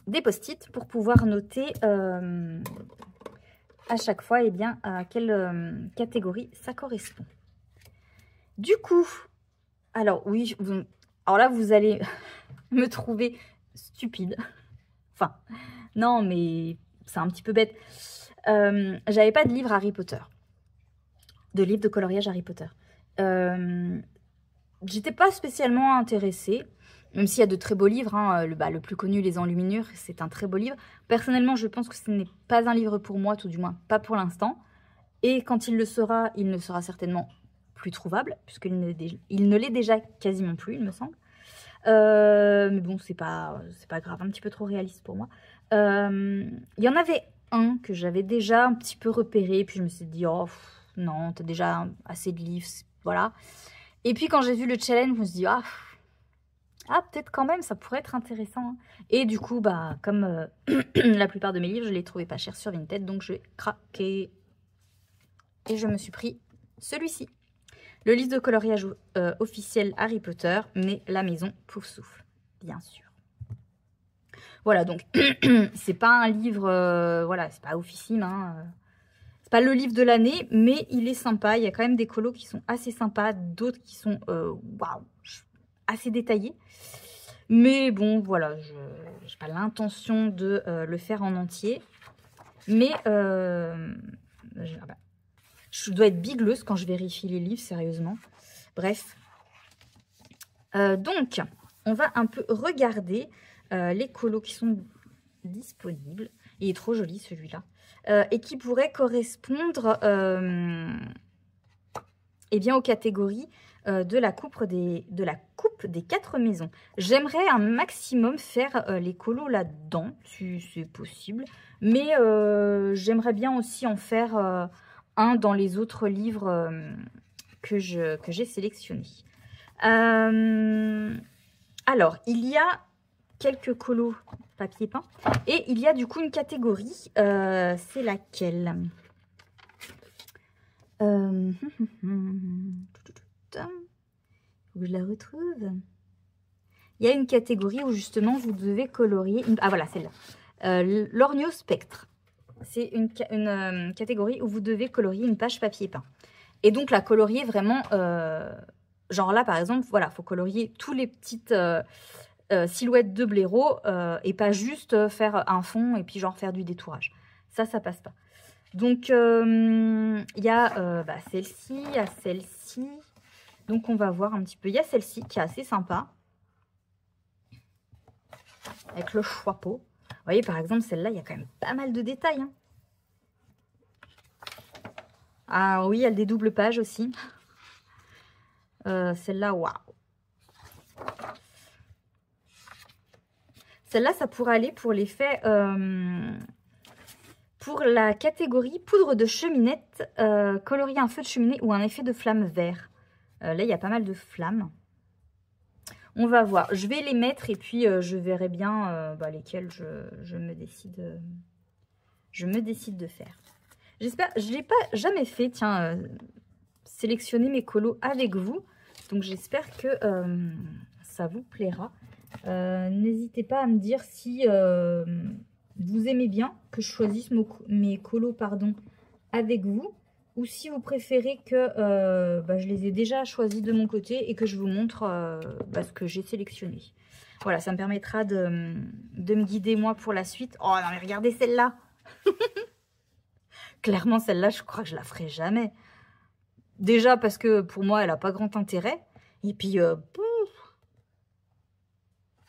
des post-it pour pouvoir noter à chaque fois à quelle catégorie ça correspond. Du coup... Alors oui, alors là vous allez me trouver stupide. Enfin, non mais c'est un petit peu bête. J'avais pas de livre Harry Potter. De livre de coloriage Harry Potter. J'étais pas spécialement intéressée. Même s'il y a de très beaux livres. Hein, le plus connu, Les Enluminures, c'est un très beau livre. Personnellement, je pense que ce n'est pas un livre pour moi, tout du moins pas pour l'instant. Et quand il le sera certainement plus trouvable, puisqu'il ne l'est déjà quasiment plus, il me semble. Mais bon, c'est pas grave, un petit peu trop réaliste pour moi. Il y en avait un que j'avais déjà un petit peu repéré, puis je me suis dit, oh non, t'as déjà assez de livres, voilà. Et puis quand j'ai vu le challenge, je me suis dit, peut-être quand même, ça pourrait être intéressant. Et du coup, comme la plupart de mes livres, je les trouvais pas chers sur Vinted, donc j'ai craqué. Et je me suis pris celui-ci. Le livre de coloriage officiel Harry Potter, mais la maison Poufsouffle, bien sûr. Voilà, donc, c'est pas un livre, voilà, c'est pas officime, hein. C'est pas le livre de l'année, mais il est sympa. Il y a quand même des colos qui sont assez sympas, d'autres qui sont, waouh, assez détaillés. Mais bon, voilà, je n'ai pas l'intention de le faire en entier. Mais, je dois être bigleuse quand je vérifie les livres, sérieusement. Bref. Donc, on va un peu regarder les colos qui sont disponibles. Il est trop joli, celui-là. Et qui pourraient correspondre aux catégories de la coupe des 4 maisons. J'aimerais un maximum faire les colos là-dedans, si c'est possible. Mais j'aimerais bien aussi en faire... un dans les autres livres que j'ai sélectionnés. Alors, il y a quelques colos papier peint et il y a du coup une catégorie. C'est laquelle? Faut que je la retrouve. Il y a une catégorie où justement vous devez colorier... Ah voilà, celle-là. L'Ornio Spectre. C'est une catégorie où vous devez colorier une page papier peint. Et donc, la colorier vraiment... genre là, par exemple, voilà, il faut colorier tous les petites silhouettes de blaireaux et pas juste faire un fond et puis genre faire du détourage. Ça passe pas. Donc, il y a celle-ci, il y a celle-ci. Donc, on va voir un petit peu. Il y a celle-ci qui est assez sympa. Avec le chapeau. Vous voyez, par exemple, celle-là, il y a quand même pas mal de détails. Hein. Ah oui, elle a des doubles pages aussi. Celle-là, waouh. Celle-là, ça pourrait aller pour l'effet... pour la catégorie poudre de cheminette, colorier un feu de cheminée ou un effet de flamme vert. Là, il y a pas mal de flammes. On va voir. Je vais les mettre et puis je verrai bien lesquels je me décide de faire. J'espère, je ne l'ai pas jamais fait, tiens, sélectionner mes colos avec vous. Donc j'espère que ça vous plaira. N'hésitez pas à me dire si vous aimez bien que je choisisse mes colos avec vous. ou si vous préférez que bah, je les ai déjà choisis de mon côté et que je vous montre bah, ce que j'ai sélectionné. Voilà, ça me permettra de me guider moi pour la suite. Oh non mais regardez celle-là. Clairement celle-là, je crois que je la ferai jamais. Déjà parce que pour moi, elle n'a pas grand intérêt. Et puis,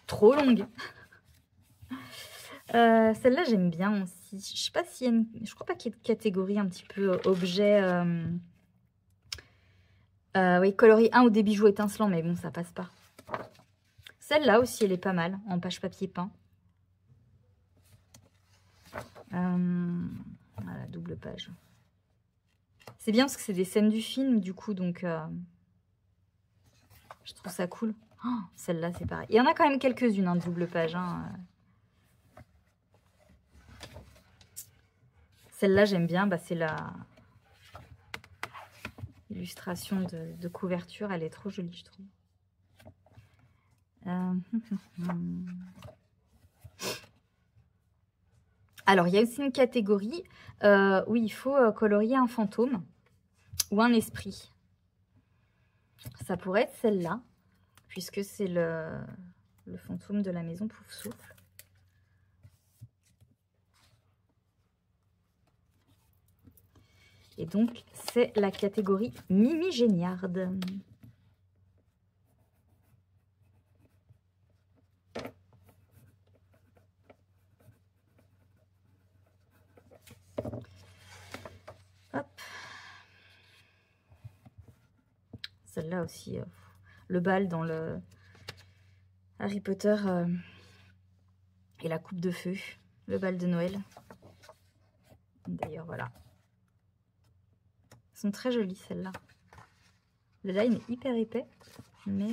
trop longue. Celle-là, j'aime bien aussi. Je sais pas s'il y a une... Je crois pas qu'il y ait de catégorie un petit peu objet. Oui, coloris 1 ou des bijoux étincelants, mais bon, ça passe pas. Celle-là aussi, elle est pas mal, en page papier peint. Voilà, double page. C'est bien parce que c'est des scènes du film, du coup, donc je trouve ça cool. Oh, celle-là, c'est pareil. Il y en a quand même quelques-unes, hein, de double page. Hein. Celle-là, j'aime bien. Bah, c'est la illustration de couverture. Elle est trop jolie, je trouve. Alors, il y a aussi une catégorie où il faut colorier un fantôme ou un esprit. Ça pourrait être celle-là, puisque c'est le fantôme de la maison Pouf-Souffle. Et donc, c'est la catégorie Mimi Géniarde. Hop. Celle-là aussi, le bal dans le Harry Potter et la coupe de feu, le bal de Noël. D'ailleurs, voilà. Elles sont très jolies, celles-là. Le line est hyper épais, mais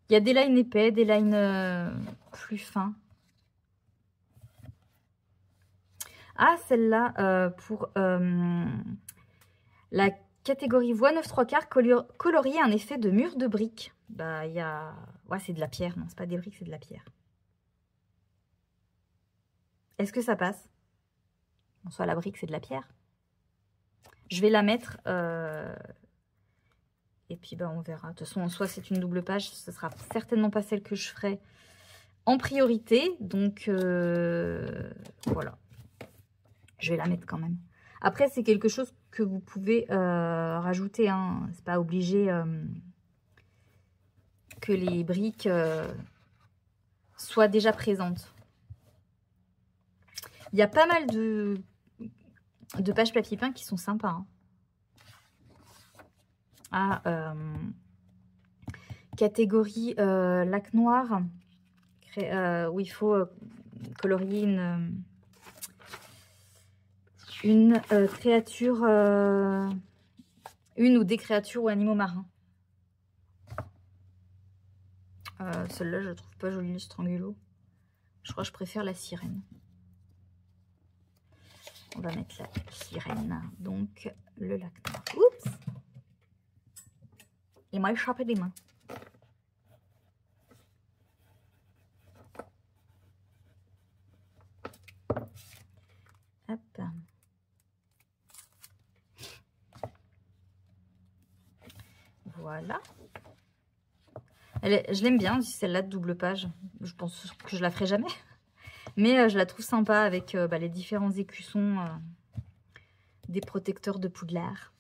il y a des lines épais, des lines plus fins. Ah, celle-là, pour la catégorie voie 9 3/4, colorier un effet de mur de briques. Bah, il y a... Ouais, c'est de la pierre, non, c'est pas des briques, c'est de la pierre. Est-ce que ça passe? Bon, soit la brique, c'est de la pierre. Je vais la mettre... Et puis, bah, on verra. De toute façon, soit c'est une double page, ce sera certainement pas celle que je ferai en priorité. Donc, voilà. Je vais la mettre quand même. Après, c'est quelque chose que vous pouvez rajouter. Hein. C'est pas obligé que les briques soient déjà présentes. Il y a pas mal de pages papier peint qui sont sympas. Hein. Ah, catégorie lac noir, où il faut colorier une créature, une ou des créatures ou animaux marins. Celle-là, je trouve pas jolie, le strangulo. Je crois que je préfère la sirène. On va mettre la sirène, donc le lac noir. Oups! Il m'a échappé des mains. Hop. Voilà. Je l'aime bien, celle-là de double page. Je pense que je la ferai jamais. Mais je la trouve sympa avec bah, les différents écussons des protecteurs de Poudlard.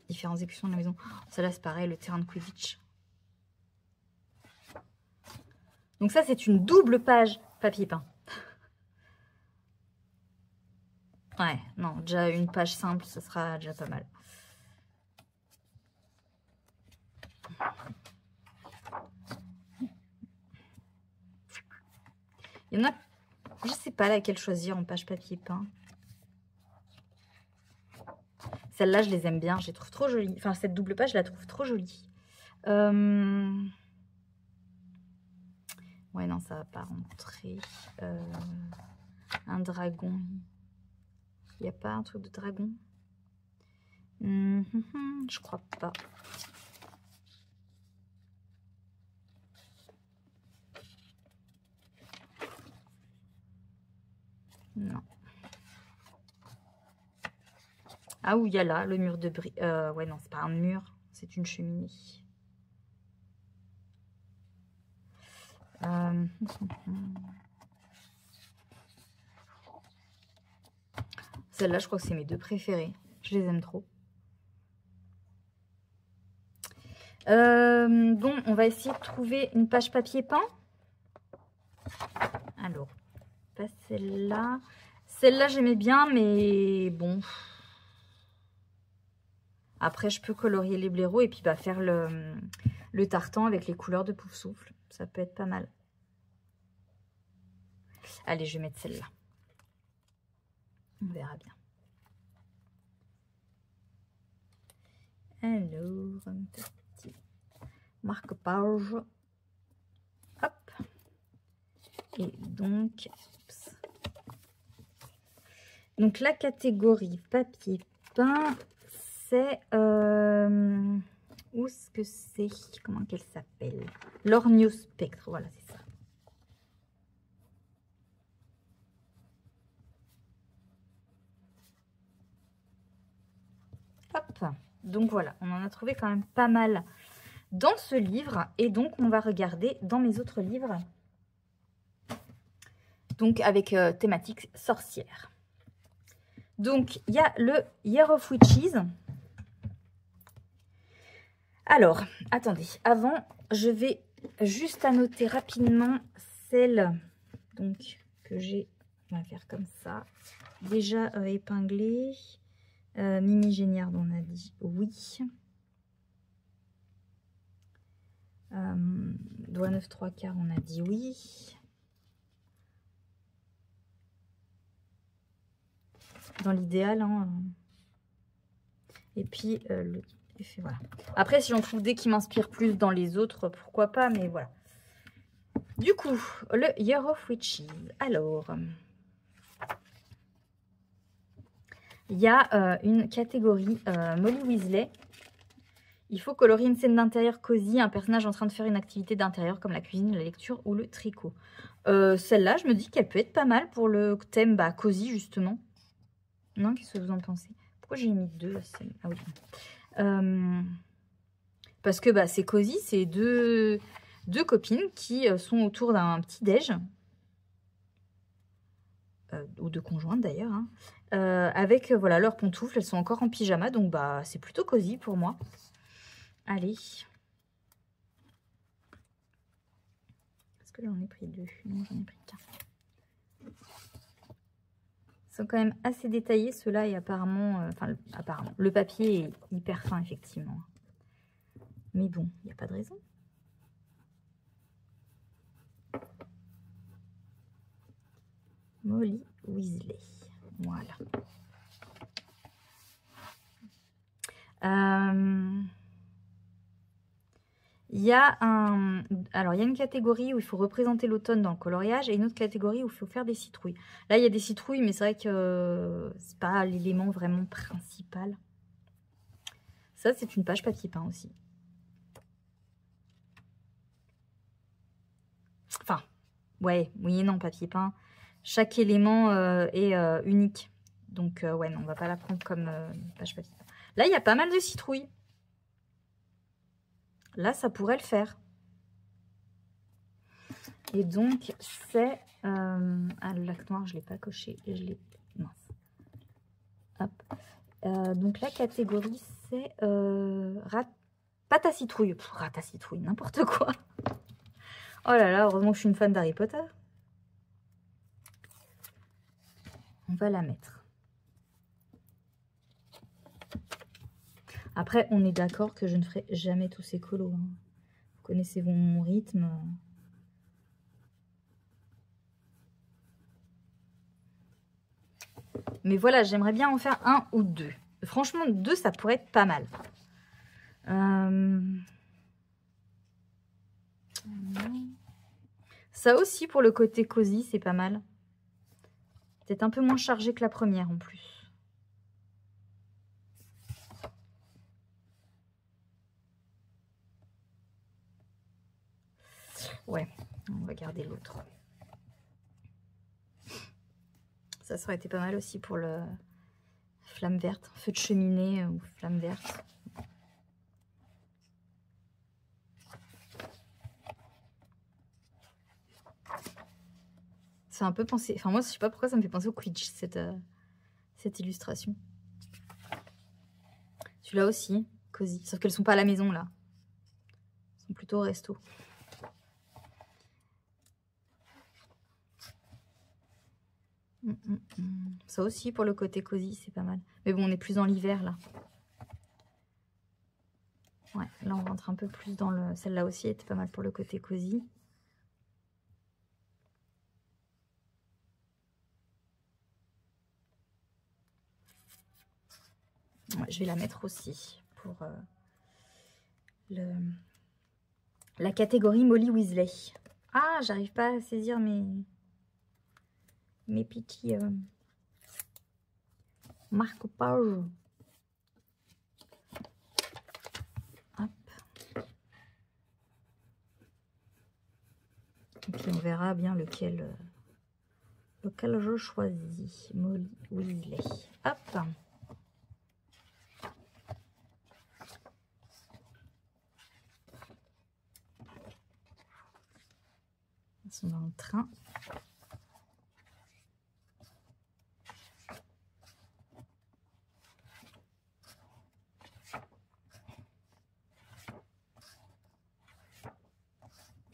Différents écussons de la maison. Celle-là, c'est pareil, le terrain de Quidditch. Donc ça, c'est une double page papier peint. Ouais, non, déjà une page simple, ce sera déjà pas mal. Il y en a, je sais pas laquelle choisir en page papier peint. Celle-là, je les aime bien, je les trouve trop jolies. Enfin, cette double page, je la trouve trop jolie. Ouais, non, ça va pas rentrer. Un dragon. Il n'y a pas un truc de dragon? Je crois pas. Non. Ah, où il y a là, le mur de briques. Ouais, non, c'est pas un mur, c'est une cheminée. Celle-là, je crois que c'est mes deux préférées. Je les aime trop. Bon, on va essayer de trouver une page papier peint. Alors, pas celle-là. Celle-là, j'aimais bien, mais bon. Après, je peux colorier les blaireaux et puis bah, faire le tartan avec les couleurs de Poufsouffle. Ça peut être pas mal. Allez, je vais mettre celle-là. On verra bien. Alors, un petit marque-page. Hop. Et donc, donc la catégorie papier peint, c'est... où est-ce que c'est? Comment qu'elle s'appelle? L'Orniospectre, voilà, c'est ça. Hop. Donc voilà, on en a trouvé quand même pas mal dans ce livre. Et donc, on va regarder dans mes autres livres. Donc, avec thématique sorcière. Donc, il y a le Year of Witches. Alors, attendez. Avant, je vais juste annoter rapidement celle donc, que j'ai. On va faire comme ça. Déjà épinglée. Mimi Géniard, on a dit oui. Doigt 9 3/4, on a dit oui. Dans l'idéal, hein. Et puis le effet, voilà. Après, si j'en trouve des qui m'inspirent plus dans les autres, pourquoi pas, mais voilà. Du coup, le Year of Witches. Alors, il y a une catégorie Molly Weasley. Il faut colorier une scène d'intérieur cosy, un personnage en train de faire une activité d'intérieur comme la cuisine, la lecture ou le tricot. Celle-là, je me dis qu'elle peut être pas mal pour le thème cosy, justement. Non, qu'est-ce que vous en pensez? Pourquoi j'ai mis deux? Ah oui. Parce que c'est cosy, c'est deux copines qui sont autour d'un petit déj. Ou deux conjointes d'ailleurs. Hein, avec voilà, leurs pantoufles, elles sont encore en pyjama. Donc c'est plutôt cosy pour moi. Allez. Est-ce que j'en ai pris deux? Non, j'en ai pris qu'un. Ils sont quand même assez détaillés ceux-là et apparemment, apparemment, le papier est hyper fin effectivement. Mais bon, il n'y a pas de raison. Molly Weasley, voilà. Il y a une catégorie où il faut représenter l'automne dans le coloriage et une autre catégorie où il faut faire des citrouilles. Là, il y a des citrouilles, mais c'est vrai que c'est pas l'élément vraiment principal. Ça, c'est une page papier peint aussi. Enfin, ouais, oui et non, papier peint. Chaque élément est unique. Donc, ouais, non, on va pas la prendre comme page papier peint. Là, il y a pas mal de citrouilles. Là, ça pourrait le faire. Et donc, c'est... le lac noir, je ne l'ai pas coché. Et je l'ai... Mince. Hop. Donc, la catégorie, c'est... pâte à citrouille. Rate à citrouille, n'importe quoi. Oh là là, heureusement que je suis une fan d'Harry Potter. On va la mettre. Après, on est d'accord que je ne ferai jamais tous ces colos. Hein. Vous connaissez mon rythme. Mais voilà, j'aimerais bien en faire un ou deux. Franchement, deux, ça pourrait être pas mal. Ça aussi, pour le côté cosy, c'est pas mal. Peut-être un peu moins chargé que la première en plus. Ouais, on va garder l'autre. Ça aurait été pas mal aussi pour le flamme verte, feu de cheminée ou flamme verte. C'est un peu pensé... Enfin, moi, je sais pas pourquoi ça me fait penser au Quidditch, cette illustration. Celui-là aussi, cosy. Sauf qu'elles sont pas à la maison, là. Elles sont plutôt au resto. Ça aussi, pour le côté cosy, c'est pas mal. Mais bon, on est plus dans l'hiver, là. Ouais, là, on rentre un peu plus dans le... Celle-là aussi était pas mal pour le côté cosy. Ouais, je vais la mettre aussi pour la catégorie Molly Weasley. Ah, j'arrive pas à saisir mes petits marque-pages. Hop. Et puis on verra bien lequel je choisis. Molly Weasley. Hop. Ils sont dans le train.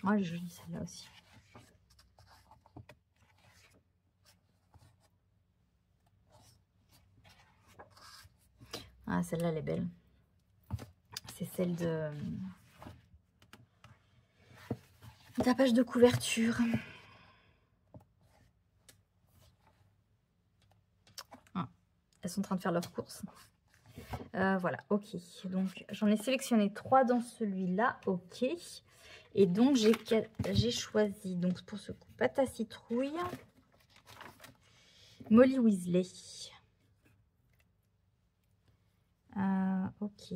Oh, elle est jolie celle-là aussi. Ah, celle-là, elle est belle. C'est celle de la page de couverture. Ah, elles sont en train de faire leurs courses. Voilà, ok. Donc, j'en ai sélectionné 3 dans celui-là, ok. Et donc, j'ai choisi, donc pour ce coup, pâte à citrouille, Molly Weasley. Ok.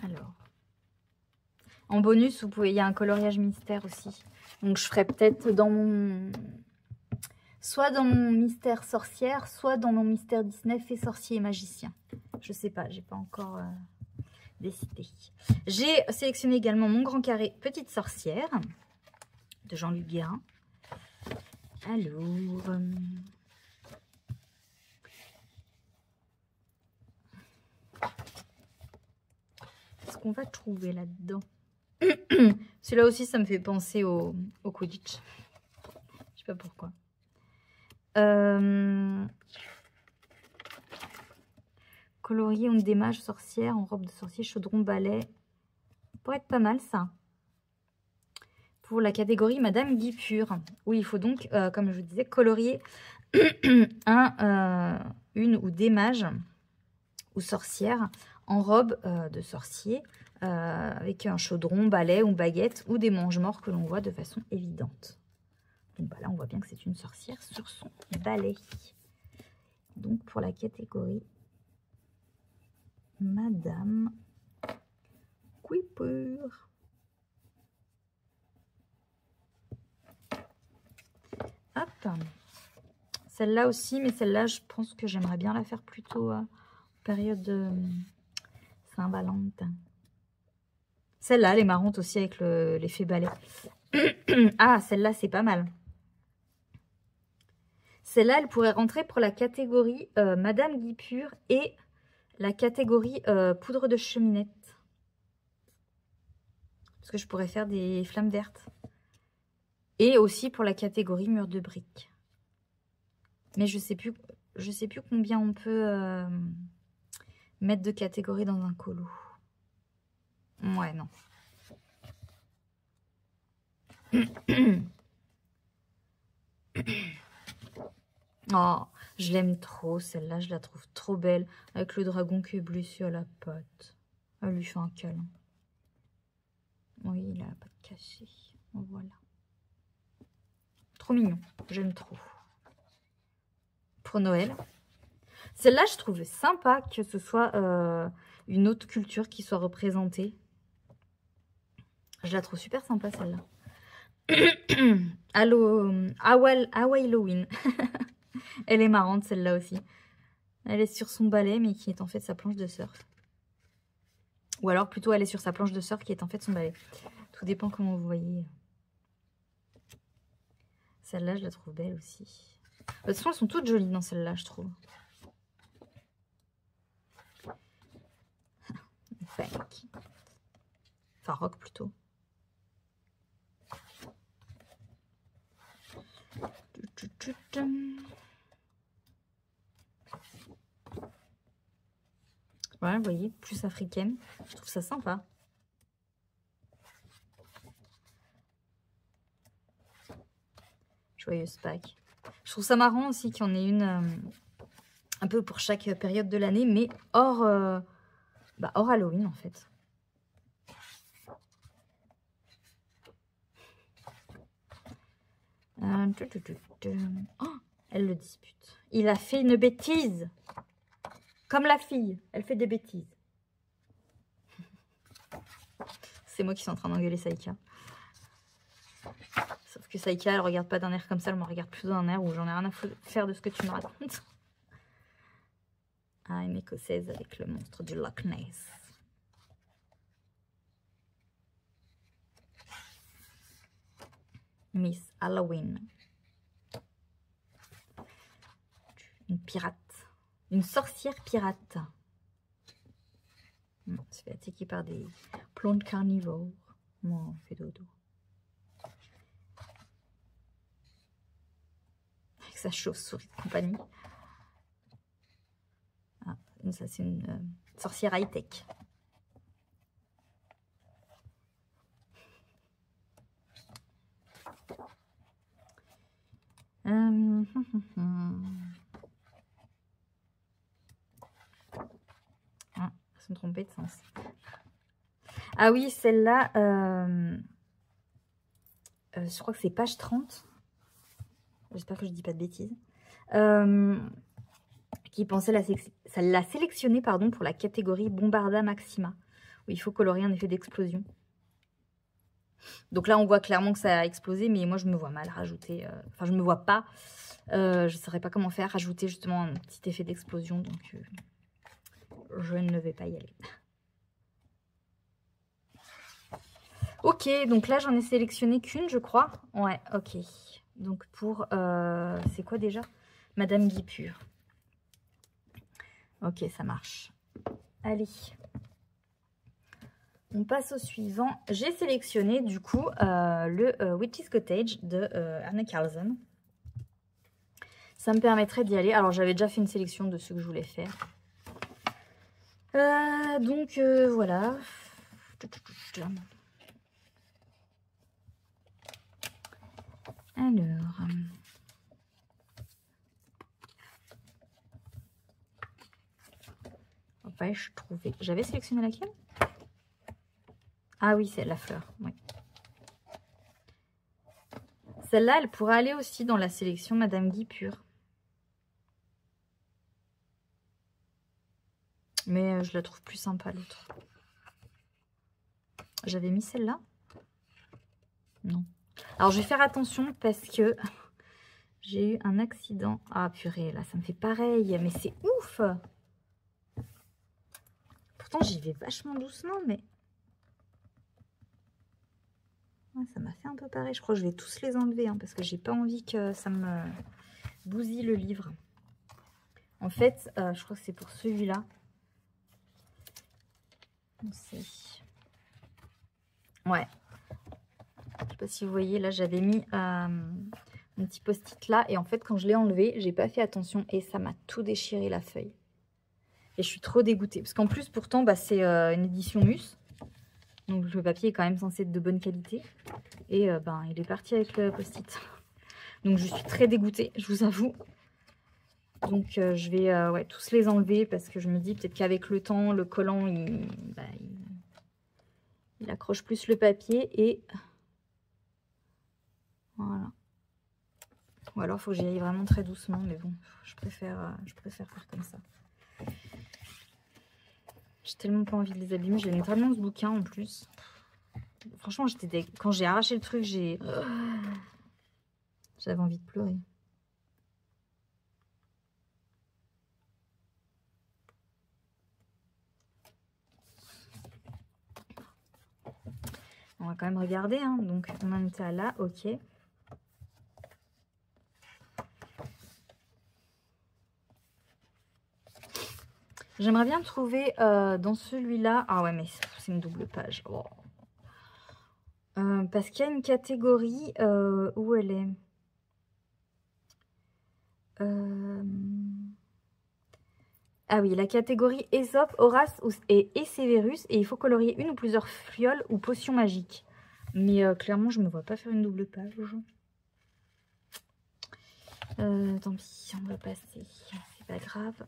Alors, en bonus, vous pouvez, il y a un coloriage mystère aussi. Donc, je ferai peut-être dans mon... Soit dans mon mystère sorcière, soit dans mon mystère Disney fait sorcier et magicien. Je sais pas, j'ai pas encore décidé. J'ai sélectionné également mon grand carré Petite sorcière de Jean-Luc Guérin. Alors, qu'est-ce qu'on va trouver là-dedans? Celui-là aussi, ça me fait penser au Quidditch. Je sais pas pourquoi. Colorier onde des mages sorcières en robe de sorcier, chaudron, balai. Ça pourrait être pas mal ça. Pour la catégorie Madame Guipure, où il faut donc, comme je vous disais, colorier une ou des mages ou sorcières en robe de sorcier avec un chaudron, balai ou baguette ou des mange-morts que l'on voit de façon évidente. Donc bah là, on voit bien que c'est une sorcière sur son balai. Donc pour la catégorie Madame Guipure. Hop. Celle-là aussi, mais celle-là, je pense que j'aimerais bien la faire plutôt période de Saint-Valentin. Celle-là, elle est marrante aussi avec l'effet balai. Ah, celle-là, c'est pas mal. Celle-là, elle pourrait rentrer pour la catégorie Madame Guipure et la catégorie poudre de cheminette. Parce que je pourrais faire des flammes vertes. Et aussi pour la catégorie mur de briques. Mais je sais plus combien on peut mettre de catégories dans un colo. Ouais, non. Oh, je l'aime trop, celle-là, je la trouve trop belle. Avec le dragon qui est blessé à la patte. Elle lui fait un câlin. Oui, il a la patte cassée. Voilà. Trop mignon, j'aime trop. Pour Noël. Celle-là, je trouve sympa que ce soit une autre culture qui soit représentée. Je la trouve super sympa, celle-là. Halloween. Elle est marrante celle-là aussi. Elle est sur son balai mais qui est en fait sa planche de surf. Ou alors plutôt elle est sur sa planche de surf qui est en fait son balai. Tout dépend comment vous voyez. Celle-là je la trouve belle aussi. De toute façon elles sont toutes jolies dans celle-là je trouve. Pink. Enfin rock plutôt. Voilà, vous voyez, plus africaine. Je trouve ça sympa. Joyeuse Pâques. Je trouve ça marrant aussi qu'il y en ait une un peu pour chaque période de l'année, mais hors Halloween en fait. Oh, elle le dispute. Il a fait une bêtise. Comme la fille, elle fait des bêtises. C'est moi qui suis en train d'engueuler Saïka. Sauf que Saïka, elle regarde pas d'un air comme ça, elle me regarde plutôt d'un air où j'en ai rien à faire de ce que tu me racontes. Ah, une écossaise avec le monstre du Loch Ness. Miss Halloween. Une pirate. Une sorcière pirate. On se fait attaquer par des plantes carnivores. Moi, on fait dodo. Avec sa chauve-souris de compagnie. Ah, ça, c'est une sorcière high-tech. Ah, elles sont trompées de sens. Ah oui, celle-là, je crois que c'est page 30. J'espère que je dis pas de bêtises. Qui pensait la sélectionner pardon, pour la catégorie Bombarda Maxima, où il faut colorier un effet d'explosion. Donc là, on voit clairement que ça a explosé, mais moi, je me vois mal rajouter... Enfin, je me vois pas. Je ne saurais pas comment faire, rajouter justement un petit effet d'explosion. Donc, je ne vais pas y aller. Ok, donc là, j'en ai sélectionné qu'une, je crois. Ouais, ok. Donc, pour... c'est quoi déjà? Madame Guipure. Ok, ça marche. Allez. On passe au suivant. J'ai sélectionné du coup le Witch's Cottage de Anne Carlson. Ça me permettrait d'y aller. Alors j'avais déjà fait une sélection de ce que je voulais faire. Donc voilà. Alors. Ouais, je trouvais. J'avais sélectionné laquelle? Ah oui, c'est la fleur, oui. Celle-là, elle pourrait aller aussi dans la sélection Madame Guipure. Mais je la trouve plus sympa, l'autre. J'avais mis celle-là? Non. Alors, je vais faire attention parce que j'ai eu un accident. Ah, purée, là, ça me fait pareil. Mais c'est ouf! Pourtant, j'y vais vachement doucement, mais... Ouais, ça m'a fait un peu pareil. Je crois que je vais tous les enlever, hein, parce que j'ai pas envie que ça me bousille le livre. En fait, je crois que c'est pour celui-là. Ouais. Je sais pas si vous voyez, là, j'avais mis un petit post-it là. Et en fait, quand je l'ai enlevé, j'ai pas fait attention et ça m'a tout déchiré la feuille. Et je suis trop dégoûtée. Parce qu'en plus, pourtant, bah, c'est une édition Mus. Donc, le papier est quand même censé être de bonne qualité. Et ben, il est parti avec le post-it. Donc, je suis très dégoûtée, je vous avoue. Donc, je vais ouais, tous les enlever parce que je me dis peut-être qu'avec le temps, le collant, il accroche plus le papier. Et voilà. Ou alors, il faut que j'y aille vraiment très doucement. Mais bon, je préfère faire comme ça. J'ai tellement pas envie de les abîmer. J'aime tellement ce bouquin en plus. Franchement, quand j'ai arraché le truc, j'avais envie de pleurer. On va quand même regarder, hein. Donc on en était à là, ok. J'aimerais bien trouver dans celui-là... Ah ouais, mais c'est une double page. Oh. Parce qu'il y a une catégorie où elle est. Ah oui, la catégorie Ésope, Horace et Sévérus. Et il faut colorier une ou plusieurs fioles ou potions magiques. Mais clairement, je ne me vois pas faire une double page. Tant pis, on va passer. C'est pas grave.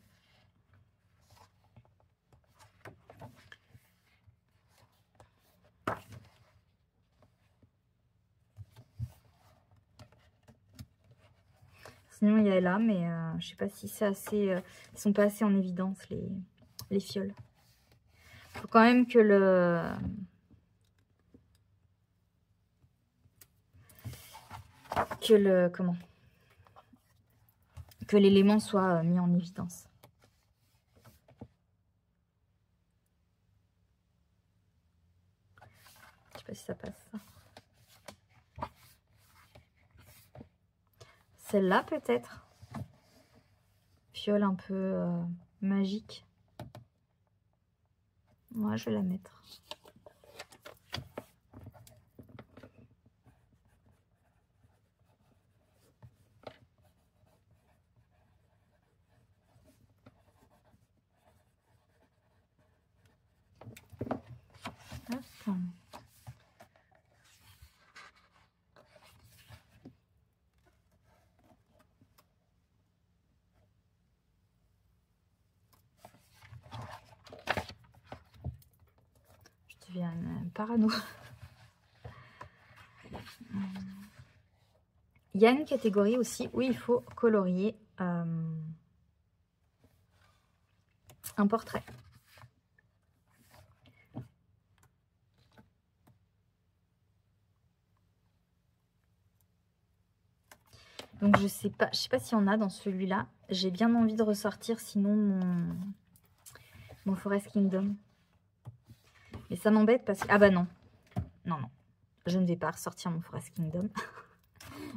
Sinon, il y a là, mais je sais pas si c'est assez... ils sont pas assez en évidence, les fioles. Il faut quand même que comment, que l'élément soit mis en évidence. Je sais pas si ça passe, ça. Celle-là, peut-être. Fiole un peu magique. Moi, je vais la mettre. Hop. Je deviens parano. Il y a une catégorie aussi où il faut colorier un portrait. Donc je sais pas s'il y en a dans celui-là. J'ai bien envie de ressortir sinon mon Forest Kingdom. Mais ça m'embête parce que... Ah bah non. Non. Je ne vais pas ressortir mon Forest Kingdom.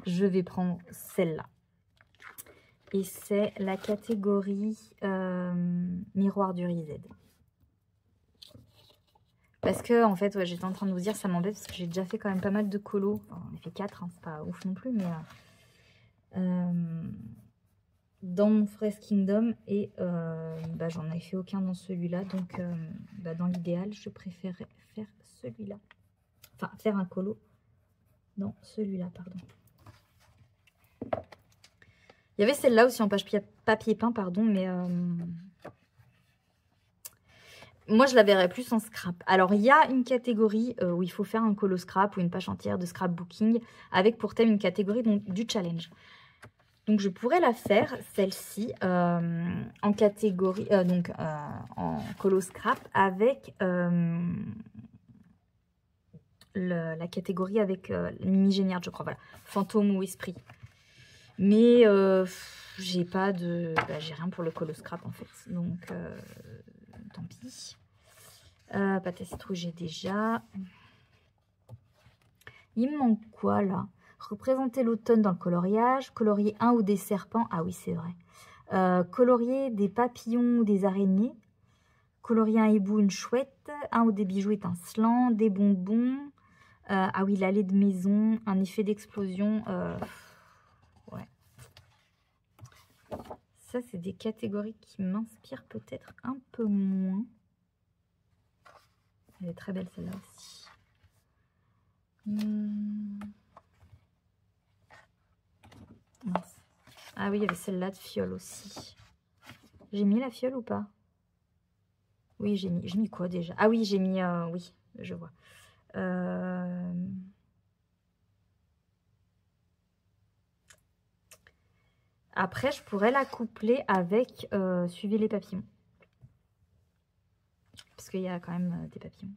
Je vais prendre celle-là. Et c'est la catégorie Miroir du Rized. Parce que, en fait, ouais, j'étais en train de vous dire, ça m'embête parce que j'ai déjà fait quand même pas mal de colos. Enfin, on a fait 4, hein, c'est pas ouf non plus, mais... dans mon Forest Kingdom et bah, j'en ai fait aucun dans celui-là, donc bah, dans l'idéal je préférerais faire celui-là, enfin faire un colo dans celui-là, pardon. Il y avait celle-là aussi en page papier peint, pardon, mais moi je la verrais plus en scrap. Alors il y a une catégorie où il faut faire un colo scrap ou une page entière de scrapbooking avec pour thème une catégorie donc, du challenge. Donc, je pourrais la faire, celle-ci, en catégorie, en colo scrap, avec la catégorie avec Mimi Géniard, je crois, voilà, fantôme ou esprit. Mais j'ai pas de... Bah, j'ai rien pour le colo scrap, en fait. Donc, tant pis. Pâte à citrouille, j'ai déjà. Il me manque quoi, là ? Représenter l'automne dans le coloriage, colorier un ou des serpents, ah oui c'est vrai, colorier des papillons ou des araignées, colorier un hibou, une chouette, un ou des bijoux étincelants, des bonbons, ah oui l'allée de maison, un effet d'explosion, ouais. Ça c'est des catégories qui m'inspirent peut-être un peu moins. Elle est très belle celle-là aussi. Mince. Ah oui, il y avait celle-là de fiole aussi. J'ai mis la fiole ou pas? Oui, j'ai mis quoi déjà? Ah oui, j'ai mis... oui, je vois. Après, je pourrais la coupler avec Suivez les papillons. Parce qu'il y a quand même des papillons.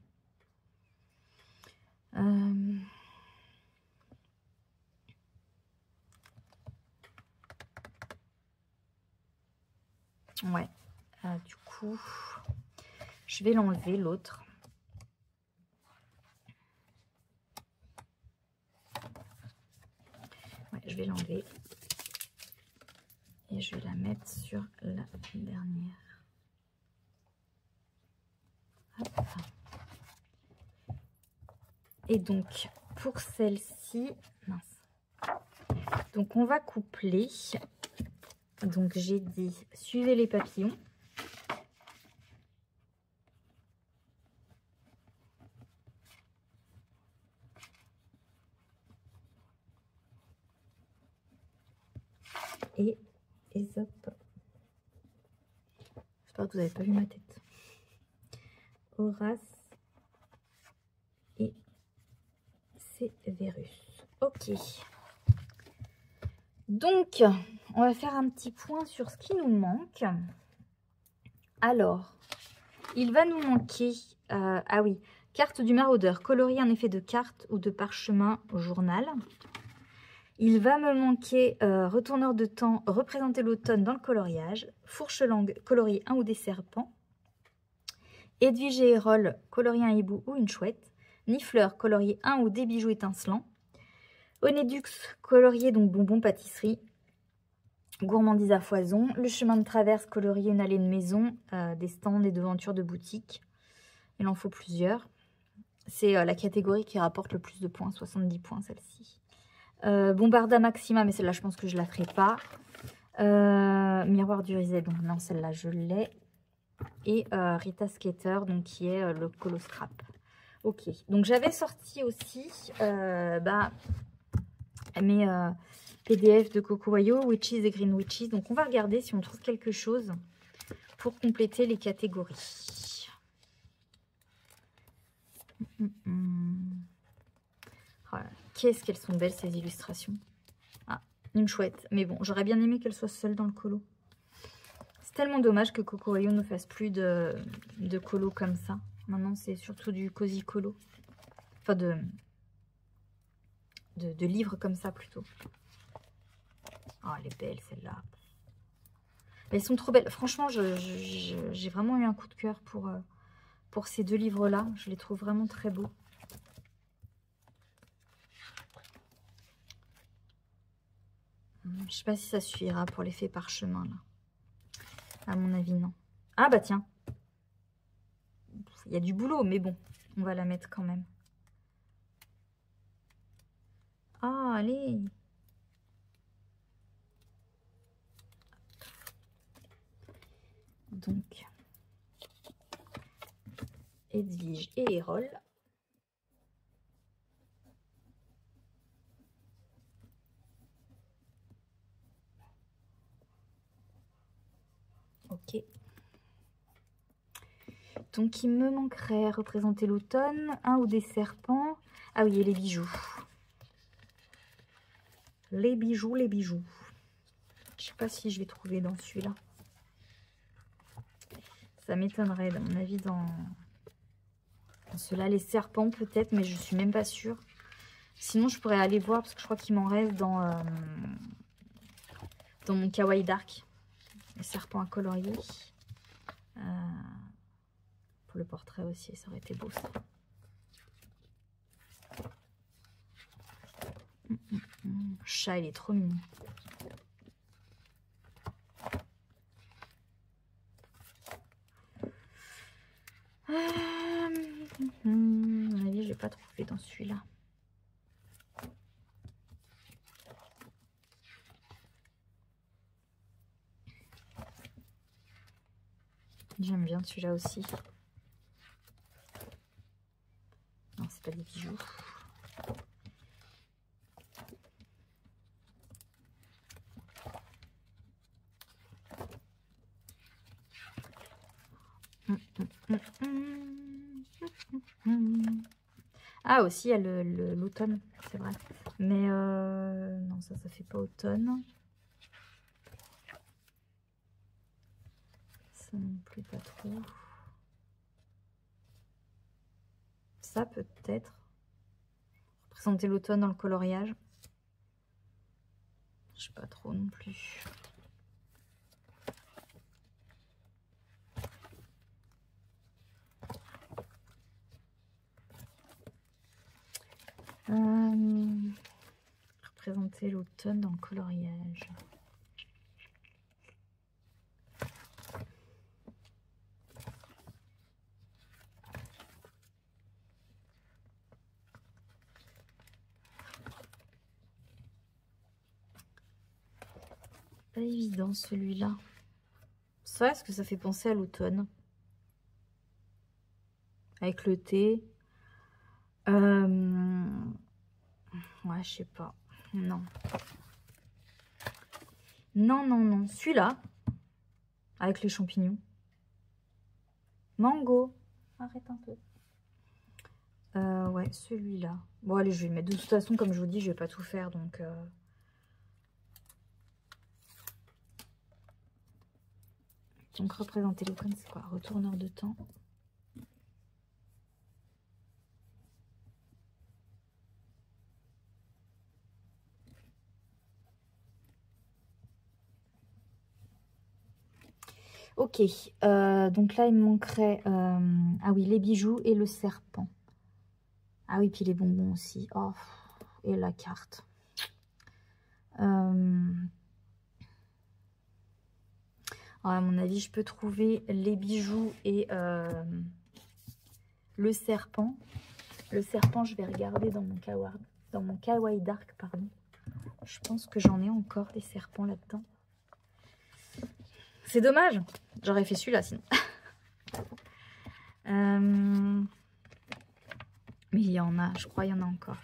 coup, je vais l'enlever, l'autre. Ouais, je vais l'enlever. Et je vais la mettre sur la dernière. Hop. Et donc, pour celle-ci, mince. Donc, on va coupler. Donc, j'ai dit, suivez les papillons. Et Ésope. J'espère que vous n'avez pas vu ma tête. Horace et Sévérus. Ok. Donc, on va faire un petit point sur ce qui nous manque. Alors, il va nous manquer... ah oui, carte du maraudeur, colorier en effet de carte ou de parchemin au journal. Il va me manquer retourneur de temps, représenter l'automne dans le coloriage. Fourche-langue, colorier un ou des serpents. Edwige et Hérole, colorier un hibou ou une chouette. Nifleur, colorier un ou des bijoux étincelants. Onédux, colorier donc bonbons pâtisserie. Gourmandise à foison. Le chemin de traverse, colorier une allée de maison, des stands et devantures de boutique. Il en faut plusieurs. C'est la catégorie qui rapporte le plus de points, 70 points celle-ci. Bombarda Maxima, mais celle-là je pense que je la ferai pas. Miroir du Rizet, donc non celle-là je l'ai. Et Rita Skater, donc qui est le Colo Scrap. Ok, donc j'avais sorti aussi mes PDF de Coco Wayo, Witches et Green Witches. Donc on va regarder si on trouve quelque chose pour compléter les catégories. Oh, qu'est-ce qu'elles sont belles ces illustrations. Ah, une chouette. Mais bon, j'aurais bien aimé qu'elle soit seule dans le colo. C'est tellement dommage que Coco Wayo ne fasse plus de colo comme ça. Maintenant, c'est surtout du cozy colo. Enfin, de livres comme ça plutôt. Oh, elle est belle celle-là. Elles sont trop belles. Franchement, j'ai vraiment eu un coup de cœur pour ces deux livres-là. Je les trouve vraiment très beaux. Je sais pas si ça suffira pour l'effet parchemin, là. À mon avis, non. Ah, bah tiens. Il y a du boulot, mais bon. On va la mettre quand même. Ah, allez. Donc, Edwige et Hérole. Ok. Donc, il me manquerait représenter l'automne, un ou des serpents. Ah oui, et les bijoux. Les bijoux, les bijoux. Je sais pas si je vais trouver dans celui-là. Ça m'étonnerait, à mon avis, dans ceux-là, les serpents peut-être, mais je suis même pas sûre. Sinon, je pourrais aller voir, parce que je crois qu'il m'en reste dans mon Kawaii Dark. Les serpents à colorier. Pour le portrait aussi, ça aurait été beau ça. Chat, il est trop mignon. À mon avis, je l'ai pas trouvé dans celui-là. J'aime bien celui-là aussi. Non, c'est pas des bijoux. Ah, aussi, il y a l'automne, c'est vrai. Mais non, ça fait pas automne. Ça non plus, pas trop. Ça, peut-être. Représenter l'automne dans le coloriage. Je sais pas trop non plus. Représenter l'automne dans le coloriage. Pas évident celui-là. Ça, est-ce que ça fait penser à l'automne? Avec le thé. Ouais, je sais pas. Non. Non, non, non. Celui-là. Avec les champignons. Mango. Arrête un peu. Ouais, celui-là. Bon, allez, je vais le mettre. De toute façon, comme je vous dis, je vais pas tout faire. Donc, représenter l'automne, c'est quoi? Retourneur de temps. Ok, donc là il me manquerait ah oui, les bijoux et le serpent. Ah oui, puis les bonbons aussi. Oh, et la carte. À mon avis, je peux trouver les bijoux et le serpent. Le serpent, je vais regarder dans mon kawaii dark, pardon. Je pense que j'en ai encore des serpents là-dedans. C'est dommage. J'aurais fait celui-là sinon. Mais il y en a, je crois il y en a encore.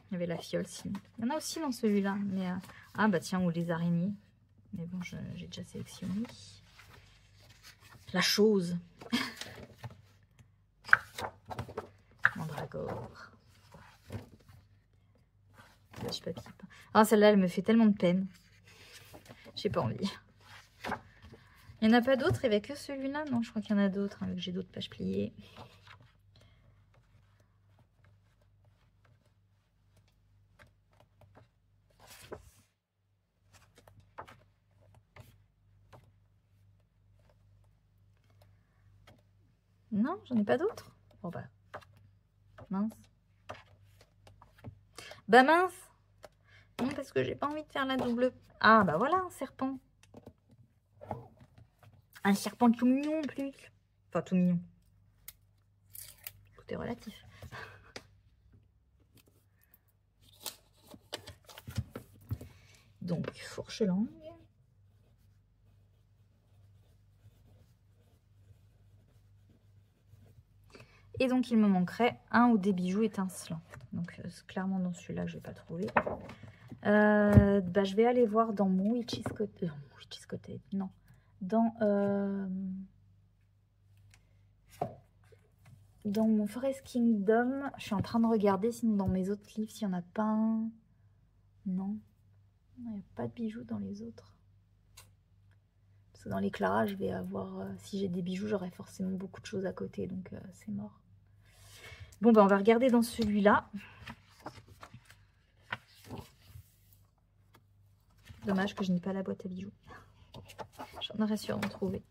Il y avait la fiole sinon. Il y en a aussi dans celui-là. Mais ah bah tiens, ou les araignées. Mais bon, j'ai déjà sélectionné. La chose. Mandragore. Papier. Ah, celle-là, elle me fait tellement de peine. J'ai pas envie. Il n'y en a pas d'autres avec que celui-là? Non, je crois qu'il y en a d'autres, hein, j'ai d'autres pages pliées. Non, j'en ai pas d'autres. Bon bah, mince. Bah mince. Non, parce que j'ai pas envie de faire la double. Ah bah voilà, un serpent. Un serpent tout mignon en plus. Enfin, tout mignon. Tout est relatif. Donc, fourche langue. Et donc, il me manquerait un ou des bijoux étincelants. Donc, clairement, dans celui-là, je ne vais pas trouver. Bah, je vais aller voir dans mon Witch's Cottage. Non. Dans mon Forest Kingdom, je suis en train de regarder, sinon dans mes autres livres, s'il n'y en a pas un. Non. Il n'y a pas de bijoux dans les autres. Parce que dans les Clara, je vais avoir... si j'ai des bijoux, j'aurai forcément beaucoup de choses à côté, donc c'est mort. Bon, bah on va regarder dans celui-là. Dommage que je n'ai pas la boîte à bijoux. J'en aurais sûrement trouvé.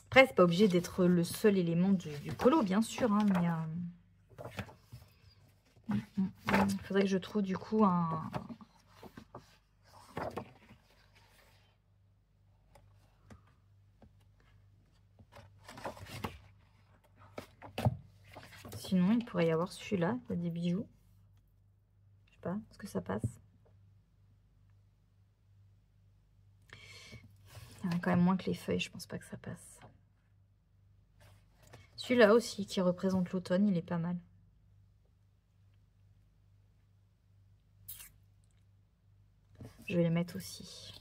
Après, c'est pas obligé d'être le seul élément du colo, bien sûr. Hein, mais il faudrait que je trouve du coup un... Sinon, il pourrait y avoir celui-là, il y a des bijoux. Je sais pas, est-ce que ça passe? Il y en a quand même moins que les feuilles, je pense pas que ça passe. Celui-là aussi, qui représente l'automne, il est pas mal. Je vais les mettre aussi.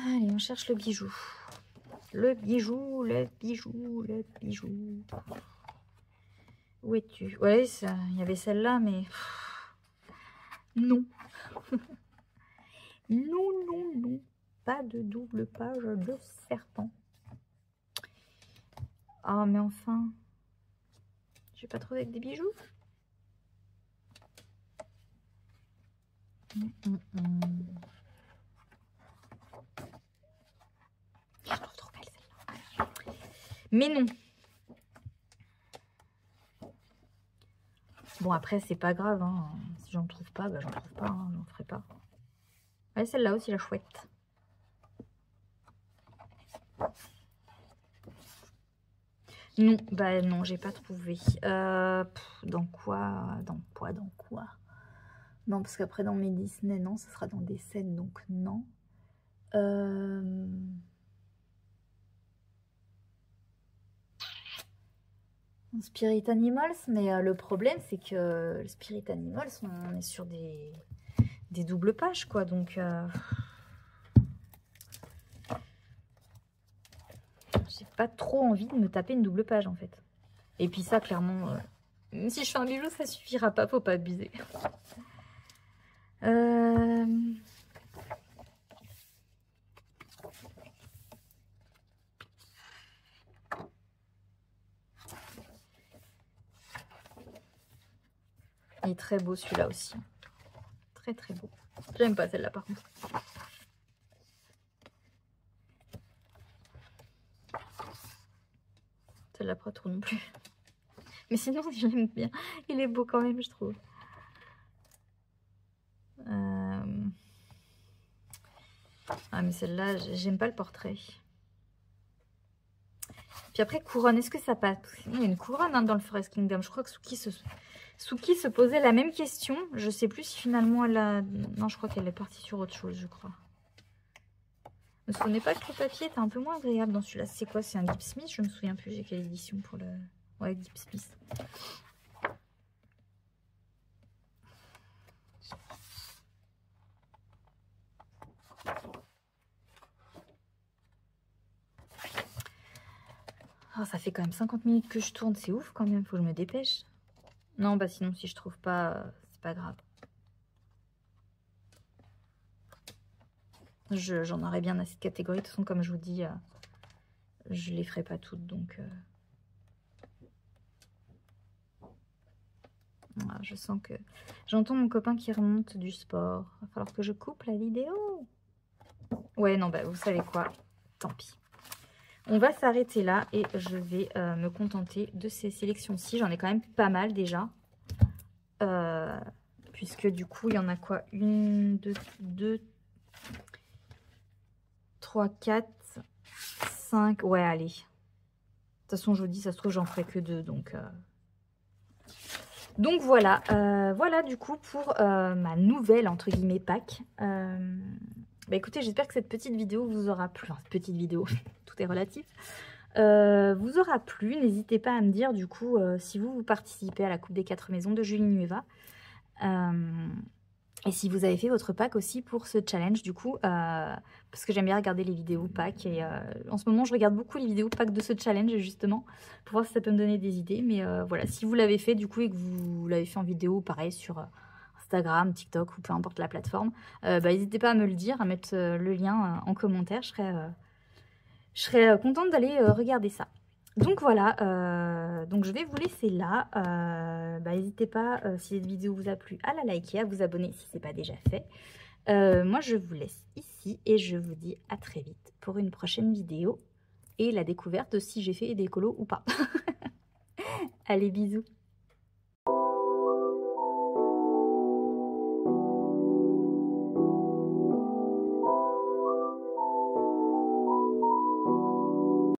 Allez, on cherche le bijou. Le bijou, le bijou, le bijou. Où es-tu? Ouais, il y avait celle-là, mais... Non. Non, non, non. Pas de double page de serpent. Oh, mais enfin. Je vais pas trouver avec des bijoux. Je trouve trop belle celle-là. Mais non. Bon, après, c'est pas grave. Hein. Si j'en trouve pas, bah, j'en trouve pas. Hein. J'en ferai pas. Ouais, celle-là aussi, la chouette. Non, bah non, j'ai pas trouvé. Dans quoi? Dans quoi? Non, parce qu'après, dans mes Disney, non, ce sera dans des scènes, donc non. Spirit Animals, mais le problème, c'est que le Spirit Animals, on est sur des doubles pages, quoi, donc... J'ai pas trop envie de me taper une double page, en fait. Et puis ça, clairement, même si je fais un bijou, ça suffira pas, faut pas abuser. Il est très beau celui-là aussi. Très très beau. J'aime pas celle-là par contre. Celle-là pas trop non plus. Mais sinon je l'aime bien. Il est beau quand même je trouve. Ah mais celle-là j'aime pas le portrait. Puis après couronne, est-ce que ça passe? Il y a une couronne hein, dans le Forest Kingdom. Je crois que Suki se posait la même question. Je sais plus si finalement elle a... Non, je crois qu'elle est partie sur autre chose, je crois. Ne me souvenez pas que le papier était un peu moins agréable dans celui-là. C'est quoi? C'est un Deep Smith? Je me souviens plus. J'ai quelle édition pour le... Ouais, Deep Smith. Oh, ça fait quand même 50 minutes que je tourne. C'est ouf quand même. Faut que je me dépêche. Non, bah sinon, si je trouve pas, c'est pas grave. J'en aurais bien assez de catégories. De toute façon, comme je vous dis, je les ferai pas toutes. Donc, voilà, je sens que... J'entends mon copain qui remonte du sport. Il va falloir que je coupe la vidéo. Ouais, non, bah vous savez quoi? Tant pis. On va s'arrêter là et je vais me contenter de ces sélections-ci. J'en ai quand même pas mal déjà. Puisque du coup, il y en a quoi? 1, 2, 3, 4, 5. Ouais, allez. De toute façon, je vous dis, ça se trouve, j'en ferai que 2. Donc voilà. Voilà du coup pour ma nouvelle, entre guillemets, pack. Bah écoutez, j'espère que cette petite vidéo vous aura plu. Enfin, cette petite vidéo, tout est relatif. Vous aura plu. N'hésitez pas à me dire du coup si vous participez à la Coupe des 4 maisons de Julie Nueva. Et si vous avez fait votre pack aussi pour ce challenge du coup, parce que j'aime bien regarder les vidéos pack et en ce moment je regarde beaucoup les vidéos pack de ce challenge justement pour voir si ça peut me donner des idées. Mais voilà, si vous l'avez fait du coup et que vous l'avez fait en vidéo pareil sur Instagram, TikTok ou peu importe la plateforme, bah, n'hésitez pas à me le dire, à mettre le lien en commentaire, je serais contente d'aller regarder ça. Donc voilà, donc je vais vous laisser là. Bah, n'hésitez pas, si cette vidéo vous a plu, à la liker, à vous abonner si ce n'est pas déjà fait. Moi, je vous laisse ici et je vous dis à très vite pour une prochaine vidéo et la découverte de si j'ai fait des colos ou pas. Allez, bisous!